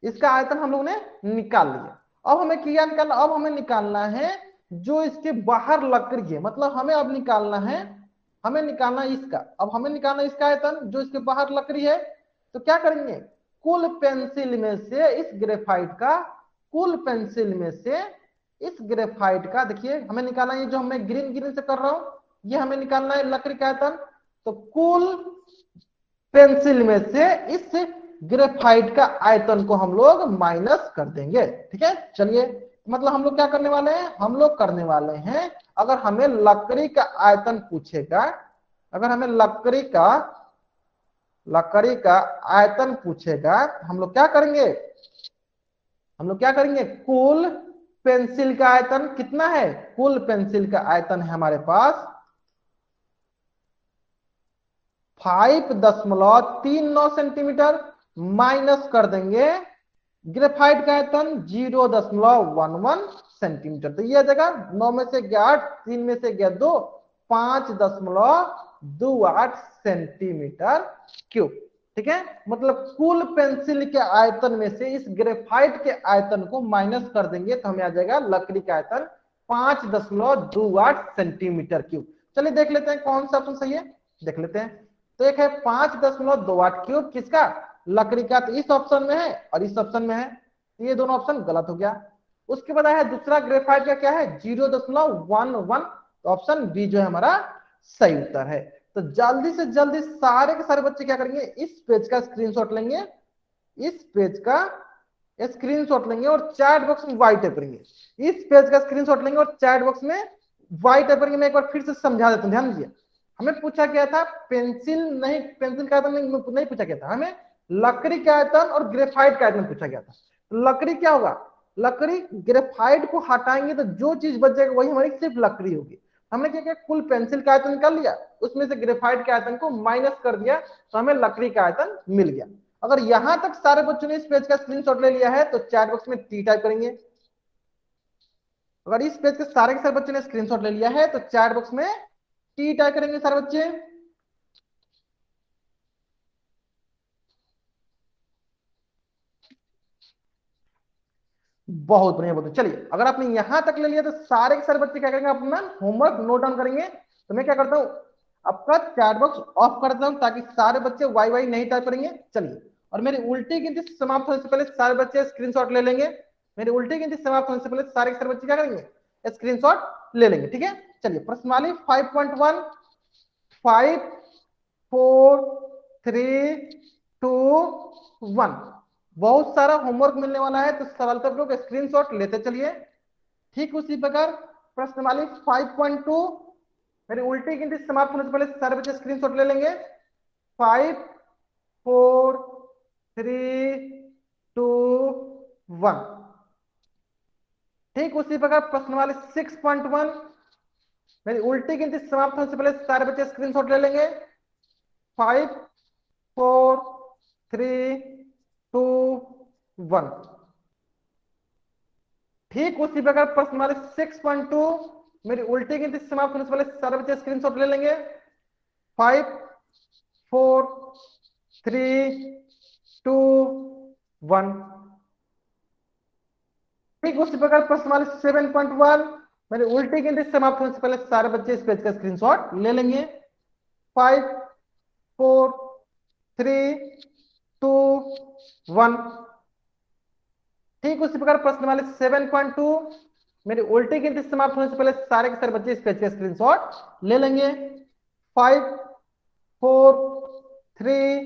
इसका आयतन हम लोगों ने निकाल लिया। अब हमें क्या निकालना, अब हमें निकालना है जो इसके बाहर लकड़ी है, मतलब हमें अब निकालना है, हमें निकालना इसका, अब हमें निकालना इसका आयतन जो इसके बाहर लकड़ी है। तो क्या करेंगे, कुल पेंसिल में से इस ग्रेफाइट का, कुल पेंसिल में से इस ग्रेफाइट का, देखिए हमें निकालना है, जो मैं ग्रीन ग्रीन से कर रहा हूं ये हमें निकालना है लकड़ी का आयतन। तो कुल पेंसिल में से इस ग्रेफाइट का आयतन को हम लोग माइनस कर देंगे। ठीक है, चलिए मतलब हम लोग क्या करने वाले हैं, हम लोग करने वाले हैं, अगर हमें लकड़ी का आयतन पूछेगा, अगर हमें लकड़ी का आयतन पूछेगा, हम लोग क्या करेंगे, हम लोग क्या करेंगे, कुल पेंसिल का आयतन कितना है, कुल पेंसिल का आयतन है हमारे पास 5.39 सेंटीमीटर, माइनस कर देंगे ग्रेफाइट का आयतन 0.11 सेंटीमीटर। तो ये आ जाएगा 9 में से गया 8, 3 में से गया 2, 5.28 सेंटीमीटर क्यूब। ठीक है, मतलब कुल पेंसिल के आयतन में से इस ग्रेफाइट के आयतन को माइनस कर देंगे तो हमें आ जाएगा लकड़ी का आयतन 5.28 सेंटीमीटर क्यूब। चलिए देख लेते हैं कौन सा ऑप्शन सही है, देख लेते हैं। तो एक है 5.28 क्यूब, किसका, लकड़ी का, तो इस ऑप्शन में है और इस ऑप्शन में है, ये दोनों ऑप्शन गलत हो गया। उसके बाद है दूसरा ग्रेफाइट का क्या है 0.11, तो ऑप्शन बी जो है हमारा सही उत्तर है। तो जल्दी से जल्दी सारे के सारे बच्चे क्या करेंगे, इस पेज का स्क्रीनशॉट लेंगे, इस पेज का स्क्रीनशॉट लेंगे और चैट बॉक्स में वाई टाइप करेंगे, इस पेज का स्क्रीनशॉट लेंगे और चैट बॉक्स में वाई टाइप करेंगे। मैं एक बार फिर से समझा देता हूं, ध्यान दीजिए। हमें पूछा गया था पेंसिल नहीं, पेंसिल का आयतन नहीं पूछा गया था, हमें लकड़ी का आयतन और ग्रेफाइट का आयतन पूछा गया था। लकड़ी क्या होगा, लकड़ी, ग्रेफाइट को हटाएंगे तो जो चीज बच जाएगा वही हमारी सिर्फ लकड़ी होगी। हमने क्या किया, कुल पेंसिल का आयतन निकाल लिया, उसमें से ग्रेफाइट के आयतन को माइनस कर दिया तो हमें लकड़ी का आयतन मिल गया। अगर यहां तक सारे बच्चों ने इस पेज का स्क्रीनशॉट ले लिया है तो चैट बॉक्स में टी टाइप करेंगे। अगर इस पेज के सारे बच्चों ने स्क्रीनशॉट ले लिया है तो चैट बॉक्स में टी टाइप करेंगे सारे बच्चे। बहुत बढ़िया, बहुत चलिए अगर आपने यहां तक ले लिया तो सारे के सारे बच्चे क्या करेंगे, अपना होमवर्क नोट डाउन करेंगे। तो मैं क्या करता हूं, आपका चैट बॉक्स ऑफ कर देता हूं ताकि सारे बच्चे वाई वाई नहीं टाइप करेंगे। चलिए, और मेरी उल्टी गिनती समाप्त होने से पहले सारे बच्चे स्क्रीनशॉट ले लेंगे। मेरी उल्टी गिनती समाप्त होने से पहले सारे के सारे बच्चे क्या करेंगे, स्क्रीनशॉट ले लेंगे। ठीक है, चलिए प्रश्नावली 5.1, 5 4 3 2 1, बहुत सारा होमवर्क मिलने वाला है तो सरलता लोग स्क्रीनशॉट लेते चलिए। ठीक उसी प्रकार प्रश्नमाली 5.2, मेरी उल्टी गिनती समाप्त होने से पहले सारे बच्चे स्क्रीनशॉट ले लेंगे। 5 4 3 2 1। ठीक उसी प्रकार प्रश्नमाली 6.1, मेरी उल्टी गिनती समाप्त होने से पहले सारे बच्चे स्क्रीनशॉट ले लेंगे। 5 4 3 2 1। ठीक उसी प्रकार प्रश्न नंबर 6.2, मेरी उल्टी गिनती समाप्त होने से पहले सारे बच्चे स्क्रीनशॉट ले लेंगे। 5 4 3 2 1। ठीक उसी प्रकार प्रश्न नंबर 7.1, मेरी उल्टी गिनती समाप्त होने से पहले सारे बच्चे इस पेज का स्क्रीनशॉट ले लेंगे। 5 4 3 2 1। ठीक उसी प्रकार प्रश्न नंबर 7.2, मेरी उल्टी गिनती समाप्त होने से पहले सारे के सारे बच्चे इस पेज का स्क्रीनशॉट ले लेंगे। 5 4 3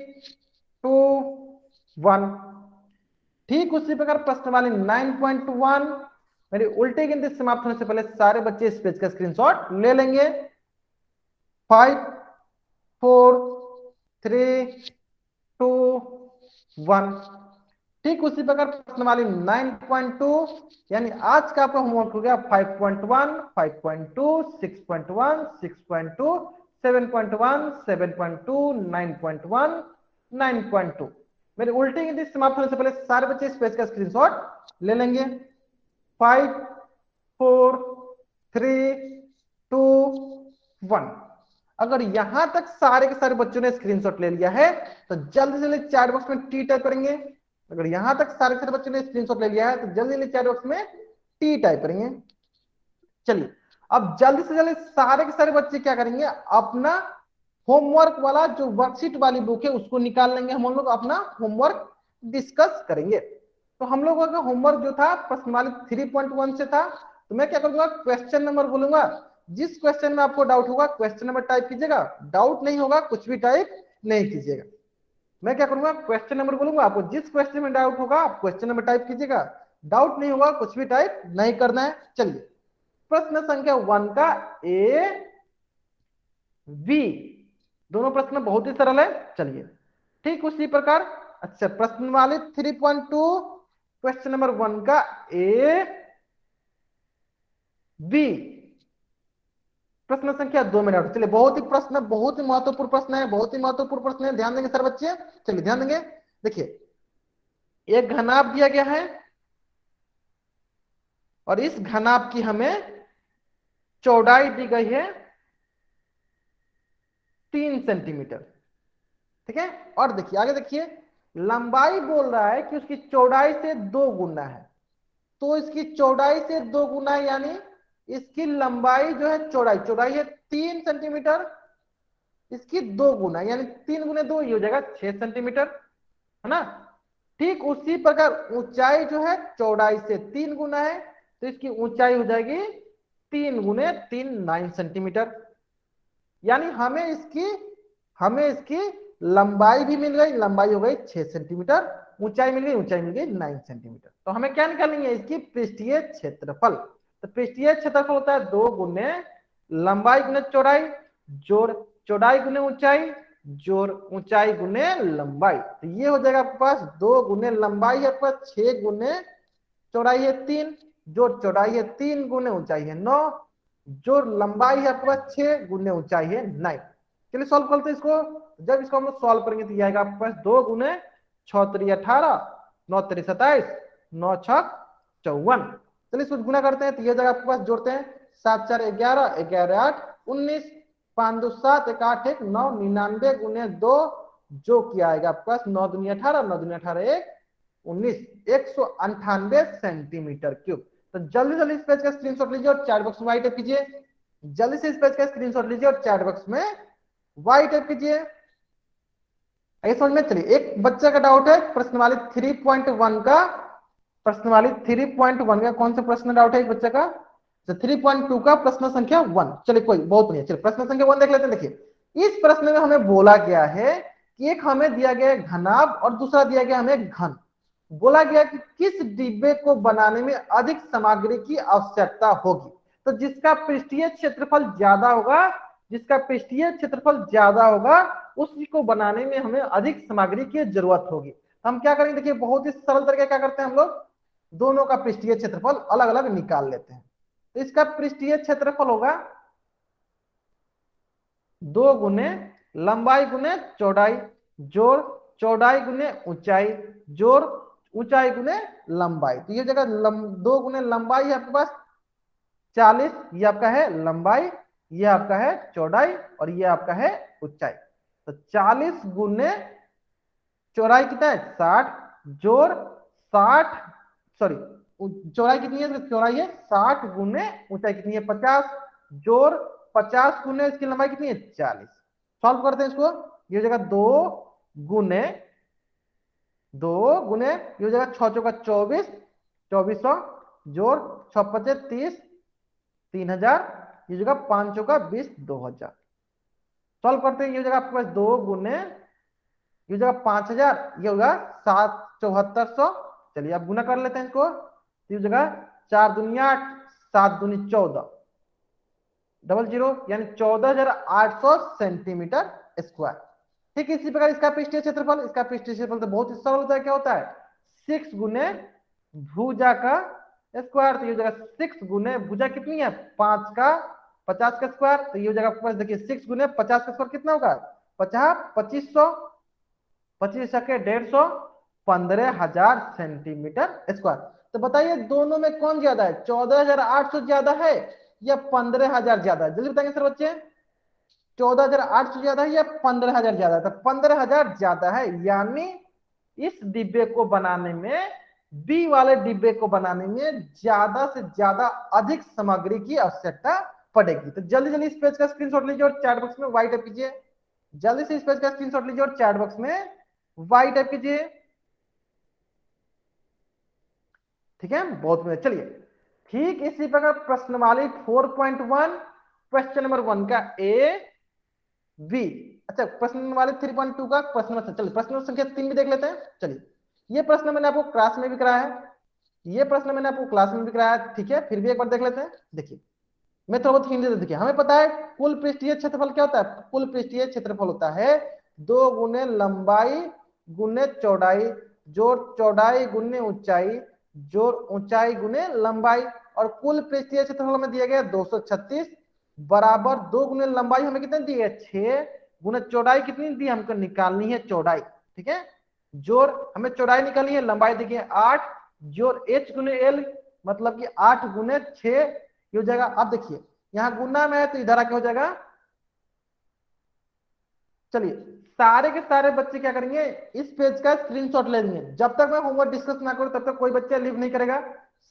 2 1। ठीक उसी प्रकार प्रश्न वाले 9.1, मेरी उल्टी गिनती समाप्त होने से पहले सारे बच्चे इस पेज का स्क्रीनशॉट ले लेंगे। 5 4 3 2 1। ठीक उसी प्रकार प्रश्न वाली 9.2, यानी आज का आपका होमवर्क हो गया 5.1 5.2 6.1 6.2 7.1 7.2 9.1 9.2। मेरी उल्टी गिनती समाप्त होने से पहले सारे बच्चे इस पेज का स्क्रीनशॉट ले लेंगे। 5 4 3 2 1। अगर यहां तक सारे के सारे बच्चों ने स्क्रीनशॉट ले लिया है तो जल्दी से जल्दी चैट बॉक्स में टी टाइप करेंगे। अगर यहां तक सारे के सारे बच्चों ने स्क्रीनशॉट ले लिया है तो जल्दी जल्दी चैट बॉक्स में टी टाइप करेंगे। चलिए अब जल्दी से जल्दी सारे के सारे बच्चे क्या करेंगे, अपना होमवर्क वाला जो वर्कशीट वाली बुक है उसको निकाल लेंगे। हम लोग अपना होमवर्क डिस्कस करेंगे। तो हम लोगों का होमवर्क जो था प्रश्नावली 3.1 से था, तो मैं क्या करूंगा, क्वेश्चन नंबर बोलूंगा, जिस क्वेश्चन में आपको डाउट होगा क्वेश्चन नंबर टाइप कीजिएगा, डाउट नहीं होगा कुछ भी टाइप नहीं कीजिएगा। मैं क्या करूंगा, क्वेश्चन नंबर बोलूंगा, आपको जिस क्वेश्चन में डाउट होगा आप क्वेश्चन नंबर टाइप कीजिएगा, डाउट नहीं होगा कुछ भी टाइप नहीं करना है। चलिए प्रश्न संख्या 1 का ए बी दोनों प्रश्न बहुत ही सरल है। चलिए ठीक उसी प्रकार, अच्छा प्रश्नवाली 3.2 क्वेश्चन नंबर 1 का ए बी प्रश्न संख्या 2 में डाउट। चलिए बहुत ही प्रश्न, बहुत ही महत्वपूर्ण प्रश्न है, बहुत ही महत्वपूर्ण प्रश्न है, ध्यान देंगे सर बच्चे। चलिए ध्यान देंगे, देखिए एक घनाभ दिया गया है और इस घनाभ की हमें चौड़ाई दी गई है 3 सेंटीमीटर, ठीक है। और देखिए आगे देखिए, लंबाई बोल रहा है कि उसकी चौड़ाई से 2 गुना है, तो इसकी चौड़ाई से 2 गुना है, यानी इसकी लंबाई जो है चौड़ाई, चौड़ाई है 3 सेंटीमीटर, इसकी 2 गुना यानी 3 गुने 2 ये हो जाएगा 6 सेंटीमीटर, है ना। ठीक उसी प्रकार ऊंचाई जो है चौड़ाई से 3 गुना है, तो इसकी ऊंचाई हो जाएगी 3 गुने 3 9 सेंटीमीटर, यानी हमें इसकी लंबाई भी मिल गई, लंबाई हो गई 6 सेंटीमीटर, ऊंचाई मिल गई, ऊंचाई मिल गई 9 सेंटीमीटर। तो हमें क्या निकालनी है, इसकी पृष्ठीय क्षेत्रफल। तो पृष्ठीय क्षेत्रफल होता है 2 गुने लंबाई गुने चौड़ाई जोड़ चौड़ाई गुने ऊंचाई जोड़ ऊंचाई गुने लंबाई। तो ये हो जाएगा आपके पास 2 गुने लंबाई है आपके पास 6 गुने चौड़ाई है 3 जोड़ चौड़ाई है 3 गुने ऊंचाई है 9 जो लंबाई है आपके पास 6 गुने ऊंचाई है 9। चलिए सॉल्व करते हैं इसको। जब इसको हम लोग सॉल्व करेंगे तो ये आएगा आपके पास 2 गुने 6 3 18 9 3 27 9 6 54। चलिए इसको गुना करते हैं तो ये जगह आपके पास जोड़ते हैं 7 4 11 11 8 19 5 2 7 1 8 1 9 99 गुने 2 जो किया आएगा आपके पास 9 दूनी 18 9 दूनी 18 1 19 198 सेंटीमीटर क्यूब। तो जल्दी जल्दी इस पेज का स्क्रीनशॉट लीजिए और चैट बॉक्स में वाई टाइप कीजिए, जल्दी से इस पेज का स्क्रीनशॉट लीजिए और चैट बॉक्स में वाई टाइप कीजिए। आइए समझ में, चलिए एक बच्चे का डाउट है प्रश्नवाली 3.1 का, प्रश्नवाली 3.1 का कौन सा प्रश्न डाउट है एक बच्चे का, तो 3.2 का प्रश्न संख्या 1। चलिए कोई बहुत बढ़िया, चलिए प्रश्न संख्या 1 देख लेते हैं। देखिए इस प्रश्न में हमें बोला गया है कि एक हमें दिया गया घनाभ और दूसरा दिया गया हमें घन, बोला गया कि किस डिब्बे को बनाने में अधिक सामग्री की आवश्यकता होगी। तो जिसका पृष्ठीय क्षेत्रफल ज्यादा होगा, जिसका पृष्ठीय क्षेत्रफल ज्यादा होगा उसी को बनाने में हमें अधिक सामग्री की जरूरत होगी। तो हम क्या करेंगे, देखिए बहुत ही सरल तरीके क्या करते हैं हम लोग, दोनों का पृष्ठीय क्षेत्रफल अलग अलग निकाल लेते हैं। तो इसका पृष्ठीय क्षेत्रफल होगा 2 गुने लंबाई गुने चौड़ाई जोड़ चौड़ाई गुने ऊंचाई जोड़ ऊंचाई गुने लंबाई। तो ये जगह 2 गुने लंबाई है आपके पास 40, ये आपका है लंबाई, ये आपका है चौड़ाई और ये आपका है ऊंचाई। तो 40 गुने चौड़ाई कितना है 60 जोड़ 60 सॉरी चौड़ाई कितनी है, चौड़ाई है 60 गुने ऊंचाई कितनी है 50 जोड़ 50 गुने इसकी लंबाई कितनी है 40। सॉल्व करते हैं इसको, ये जगह 2 गुने ये हो जाएगा 6 चौका 24 2400 जोड़ 6 पचे 30 3000 ये जगह 5 चौका 20 2000। सॉल्व करते हैं, ये जगह आपके पास 2 गुने ये जगह 5000 ये होगा 7 7400। चलिए आप गुना कर लेते हैं इसको, ये जगह 4 दुनिया 8 7 दूनी 14 00 यानी 14800 सेंटीमीटर स्क्वायर। ठीक इसी प्रकार इसका पृष्ठीय क्षेत्रफल, इसका पृष्ठीय क्षेत्रफल तो बहुत ही सरल होता है, क्या होता है 6 गुने भुजा का स्क्वायर। तो ये जगह 6 गुने भुजा कितनी है 5 का 50 का स्क्वायर। तो ये जगह आपके पास देखिए 6 गुने 50 का स्क्वायर कितना होगा 50 2500 25 के 150 15000 सेंटीमीटर स्क्वायर। तो बताइए दोनों में कौन ज्यादा है, 14800 ज्यादा है या 15000 ज्यादा है, जल्दी बताएंगे सर बच्चे। 14800 ज्यादा है या 15000 ज्यादा है, तो 15000 ज्यादा है, यानी इस डिब्बे को बनाने में, बी वाले डिब्बे को बनाने में ज्यादा से ज्यादा अधिक सामग्री की आवश्यकता पड़ेगी। तो जल्दी जल्दी इस पेज का स्क्रीनशॉट लीजिए और चैट बॉक्स में वाई टाइप कीजिए, जल्दी से इस पेज का स्क्रीनशॉट लीजिए और चैट बॉक्स में वाई टाइप कीजिए। ठीक है, बहुत बढ़िया। चलिए ठीक इसी प्रकार प्रश्नवाली 4.1 क्वेश्चन नंबर 1 का ए बी। अच्छा, प्रश्न वाले 3.2 का प्रश्न नंबर, चलिए प्रश्न नंबर संख्या 3 भी देख लेते हैं। चलिए, ये प्रश्न मैंने आपको क्लास में भी कराया है, ये प्रश्न मैंने आपको क्लास में भी कराया है, ठीक है, फिर भी एक बार देख लेते हैं। देखिए, मैं थोड़ा बहुत हिंट दे, देखिए हमें पता है कुल पृष्ठीय क्षेत्रफल क्या होता है, कुल पृष्ठीय क्षेत्रफल होता है 2 गुने लंबाई गुने चौड़ाई जोड़ चौड़ाई गुने ऊंचाई जोड़ ऊंचाई गुने लंबाई, और कुल पृष्ठीय क्षेत्रफल में दिया गया 236 बराबर 2 गुने लंबाई हमें कितने दी है 6 गुने चौड़ाई कितनी दी हमको निकालनी है चौड़ाई, ठीक है, जोड़ हमें चौड़ाई निकालनी है, लंबाई देखिए 8 जोड़ h गुने l मतलब कि 8 गुने 6 ये हो जाएगा। अब देखिए यहाँ गुना में है तो इधर आके हो जाएगा। चलिए सारे के सारे बच्चे क्या करेंगे, इस पेज का स्क्रीनशॉट ले लेंगे, जब तक मैं होमवर्क डिस्कस ना करूं तब तक कोई बच्चा लीव नहीं करेगा,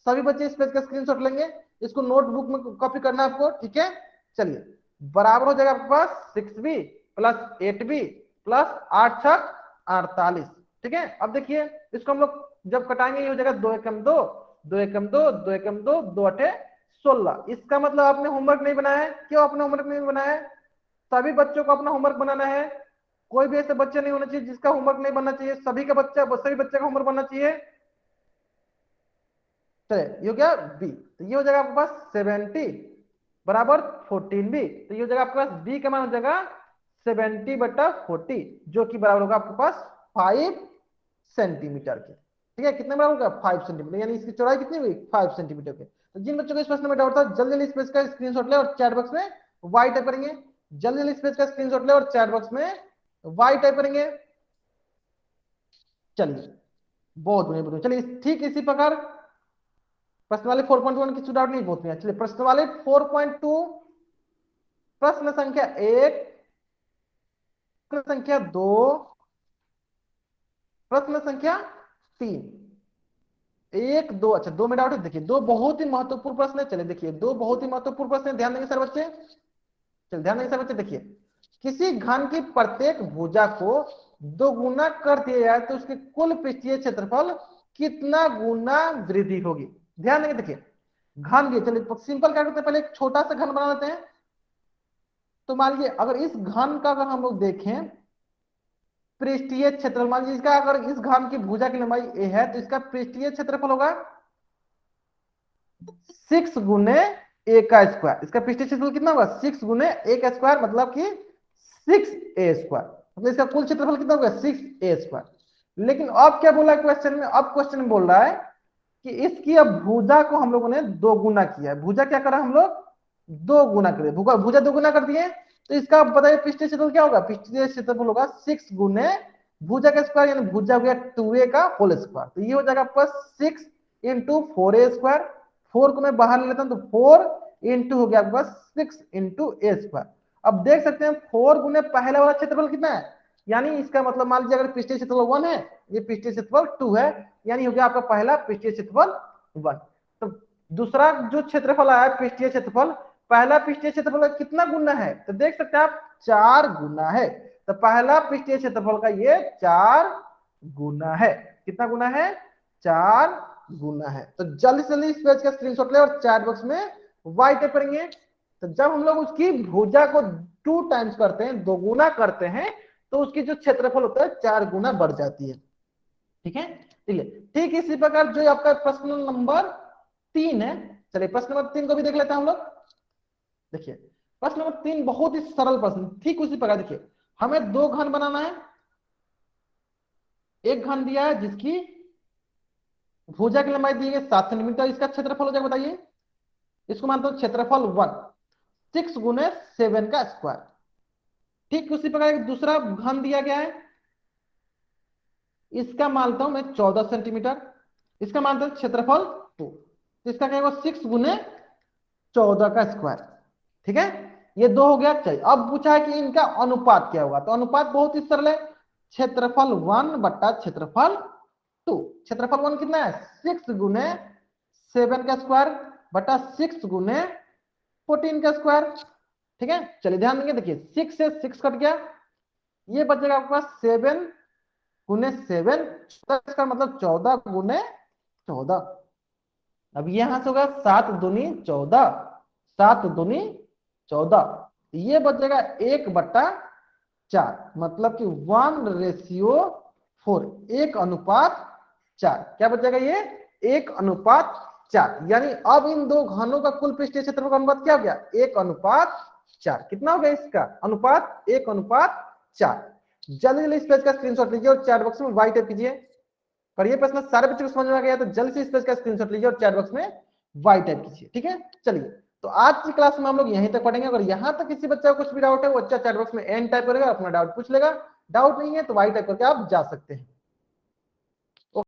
सभी बच्चे इस पेज का स्क्रीनशॉट लेंगे, इसको नोटबुक में कॉपी करना है आपको, ठीक है। चलिए बराबर हो जाएगा आपके पास 6b प्लस 8b प्लस 8 छक 48, ठीक है। अब देखिए इसको हम लोग जब कटाएंगे ये हो जाएगा 2 एकम 2 2 एकम 2 2 एकम 2 2 अठे 16। इसका मतलब आपने होमवर्क नहीं बनाया है, क्यों आपने होमवर्क नहीं बनाया है, सभी बच्चों को अपना होमवर्क बनाना है, कोई भी ऐसे बच्चे नहीं होना चाहिए जिसका होमवर्क नहीं बनना चाहिए, सभी का बच्चा सभी बच्चे का होमवर्क बनना चाहिए। चलिए ये हो गया बी, तो ये हो जाएगा आपके पास 70 बराबर 14b, तो ये हो जाएगा आपके पास बी का मान हो जाएगा 70/40 जो कि बराबर होगा आपके पास 5 सेंटीमीटर के, ठीक है। कितने बराबर होगा 5 सेंटीमीटर, यानी इसकी चौड़ाई कितनी हुई 5 सेंटीमीटर के। तो जिन बच्चों को इस प्रश्न में डाउट था जल्दी जल्दी इस पेज का स्क्रीनशॉट ले और चैट बॉक्स में वाई टाइप करेंगे, जल्दी जल्दी इस पेज का स्क्रीनशॉट ले और चैट बॉक्स में वाई टाइप करेंगे। चलिए बहुत बढ़िया बहुत बढ़िया। चलिए ठीक इसी प्रकार प्रश्न वाले 4.1 की डाउट नहीं, बहुत बढ़िया। चलिए प्रश्न वाले 4.2 प्रश्न संख्या 1 प्रश्न संख्या 2 प्रश्न संख्या 3 1 2, अच्छा 2 में डाउट है, देखिए 2 बहुत ही महत्वपूर्ण प्रश्न है। चलिए देखिए 2 बहुत ही महत्वपूर्ण प्रश्न है, ध्यान देंगे सर बच्चे, चलिए ध्यान देंगे सर बच्चे। देखिए किसी घन की प्रत्येक भुजा को 2 गुना कर दिया जाए तो उसके कुल पृष्ठीय क्षेत्रफल कितना गुना वृद्धि होगी, ध्यान देंगे। देखिए घन की, चलिए सिंपल क्या करते हैं, पहले एक छोटा सा घन बना लेते हैं। तो मान लीजिए अगर इस घन का अगर हम लोग देखें पृष्ठीय क्षेत्रफल, मान लीजिए इसका अगर इस घन की भुजा की लंबाई a है तो इसका पृष्ठीय क्षेत्रफल होगा 6 गुने a का स्क्वायर, इसका पृष्ठीय क्षेत्रफल कितना होगा 6 गुने a का स्क्वायर मतलब कि 6a स्क्वायर, मतलब इसका कुल क्षेत्रफल कितना होगा 6a स्क्वायर। लेकिन अब क्या बोला है क्वेश्चन में, अब क्वेश्चन में बोल रहा है कि इसकी अब भुजा को हम लोगों ने 2 गुना किया है, भुजा क्या करा हम लोग 2 गुना करे, भुजा 2 गुना कर दिए, तो इसका बताइए पृष्ठीय क्षेत्रफल क्या होगा, पृष्ठीय क्षेत्रफल होगा 6 गुने भुजा का स्क्वायर, यानी भुजा हो गया 2a का होल स्क्वायर, तो ये हो जाएगा आपका 6 इंटू 4a स्क्वायर, 4 को मैं बाहर ले लेता हूं तो 4 इंटू हो गया आपके पास 6 इंटू a स्क्वायर। अब देख सकते हैं 4 गुने पहला वाला क्षेत्रफल कितना है, यानी इसका मतलब मान लीजिए अगर पृष्ठीय क्षेत्रफल 1 है, ये पृष्ठीय क्षेत्रफल 2 है, यानी हो गया आपका पहला पृष्ठीय क्षेत्रफल 1। तो दूसरा जो क्षेत्रफल आया पृष्ठीय क्षेत्रफल, पहला पृष्ठीय क्षेत्रफल का कितना गुना है, तो देख सकते हैं आप 4 गुना है, तो पहला पृष्ठीय क्षेत्रफल का ये 4 गुना है, कितना गुना है 4 गुना है। तो जल्दी से जल्दी इस पेज का स्क्रीनशॉट ले और चैट बॉक्स में वाई टाइप करेंगे। तो जब हम लोग उसकी भुजा को 2 टाइम्स करते हैं, 2 गुना करते हैं, तो उसकी जो क्षेत्रफल होता है 4 गुना बढ़ जाती है, ठीक है। चलिए ठीक इसी प्रकार जो आपका प्रश्न नंबर 3 है, चलिए प्रश्न नंबर 3 को भी देख लेते हैं हम लोग। देखिए प्रश्न नंबर 3 बहुत ही सरल प्रश्न, ठीक उसी प्रकार देखिए हमें 2 घन बनाना है, एक घन दिया है जिसकी भुजा की लंबाई दी गई 7 सेंटीमीटर, इसका क्षेत्रफल हो जाएगा बताइए, इसको मानते हो क्षेत्रफल 1 6 गुने 7 का स्क्वायर। ठीक उसी प्रकार एक दूसरा घन दिया गया है, इसका मानता हूं मैं 14 सेंटीमीटर, इसका मानता हूं क्षेत्रफल 2, तो इसका क्या होगा 6 गुने 14 का स्क्वायर, ठीक है। ये 2 हो गया। चाहिए अब पूछा है कि इनका अनुपात क्या होगा, तो अनुपात बहुत ही सरल है, क्षेत्रफल 1 बट्टा क्षेत्रफल 2, क्षेत्रफल 1 कितना है 6 गुने 7 का स्क्वायर बटा 6 गुने 14 का स्क्वायर, ठीक है। चलिए ध्यान देंगे, देखिए 6 से 6 कट गया, ये बचेगा आपके पास 7 गुने 7 का मतलब 14 गुने 14, अब यहां से होगा 7 दूनी 14, 7 दूनी 14, ये बचेगा 1/4, मतलब कि 1:4, 1:4। क्या बचेगा ये? 1:4। यानी अब इन दो घनों का कुल पृष्ठीय क्षेत्रफल का अनुपात क्या हो गया? 1:4। कितना हो गया इसका अनुपात? 1:4। जल्दी जल्दी इस पेज का स्क्रीनशॉट लीजिए और चैट बॉक्स में वाई टाइप कीजिए। करिए प्रश्न, सारे बच्चों को समझ में आ गया तो जल्दी से इस पेज का स्क्रीनशॉट लीजिए और चैट बॉक्स में वाई टाइप कीजिए। ठीक है, चलिए तो आज की क्लास में हम लोग यहीं तक पढ़ेंगे। अगर यहाँ तक किसी बच्चा को कुछ भी डाउट है वो बच्चा चैट बॉक्स में एन टाइप करेगा, अपना डाउट पूछ लेगा। डाउट नहीं है तो वाई टाइप करके आप जा सकते हैं।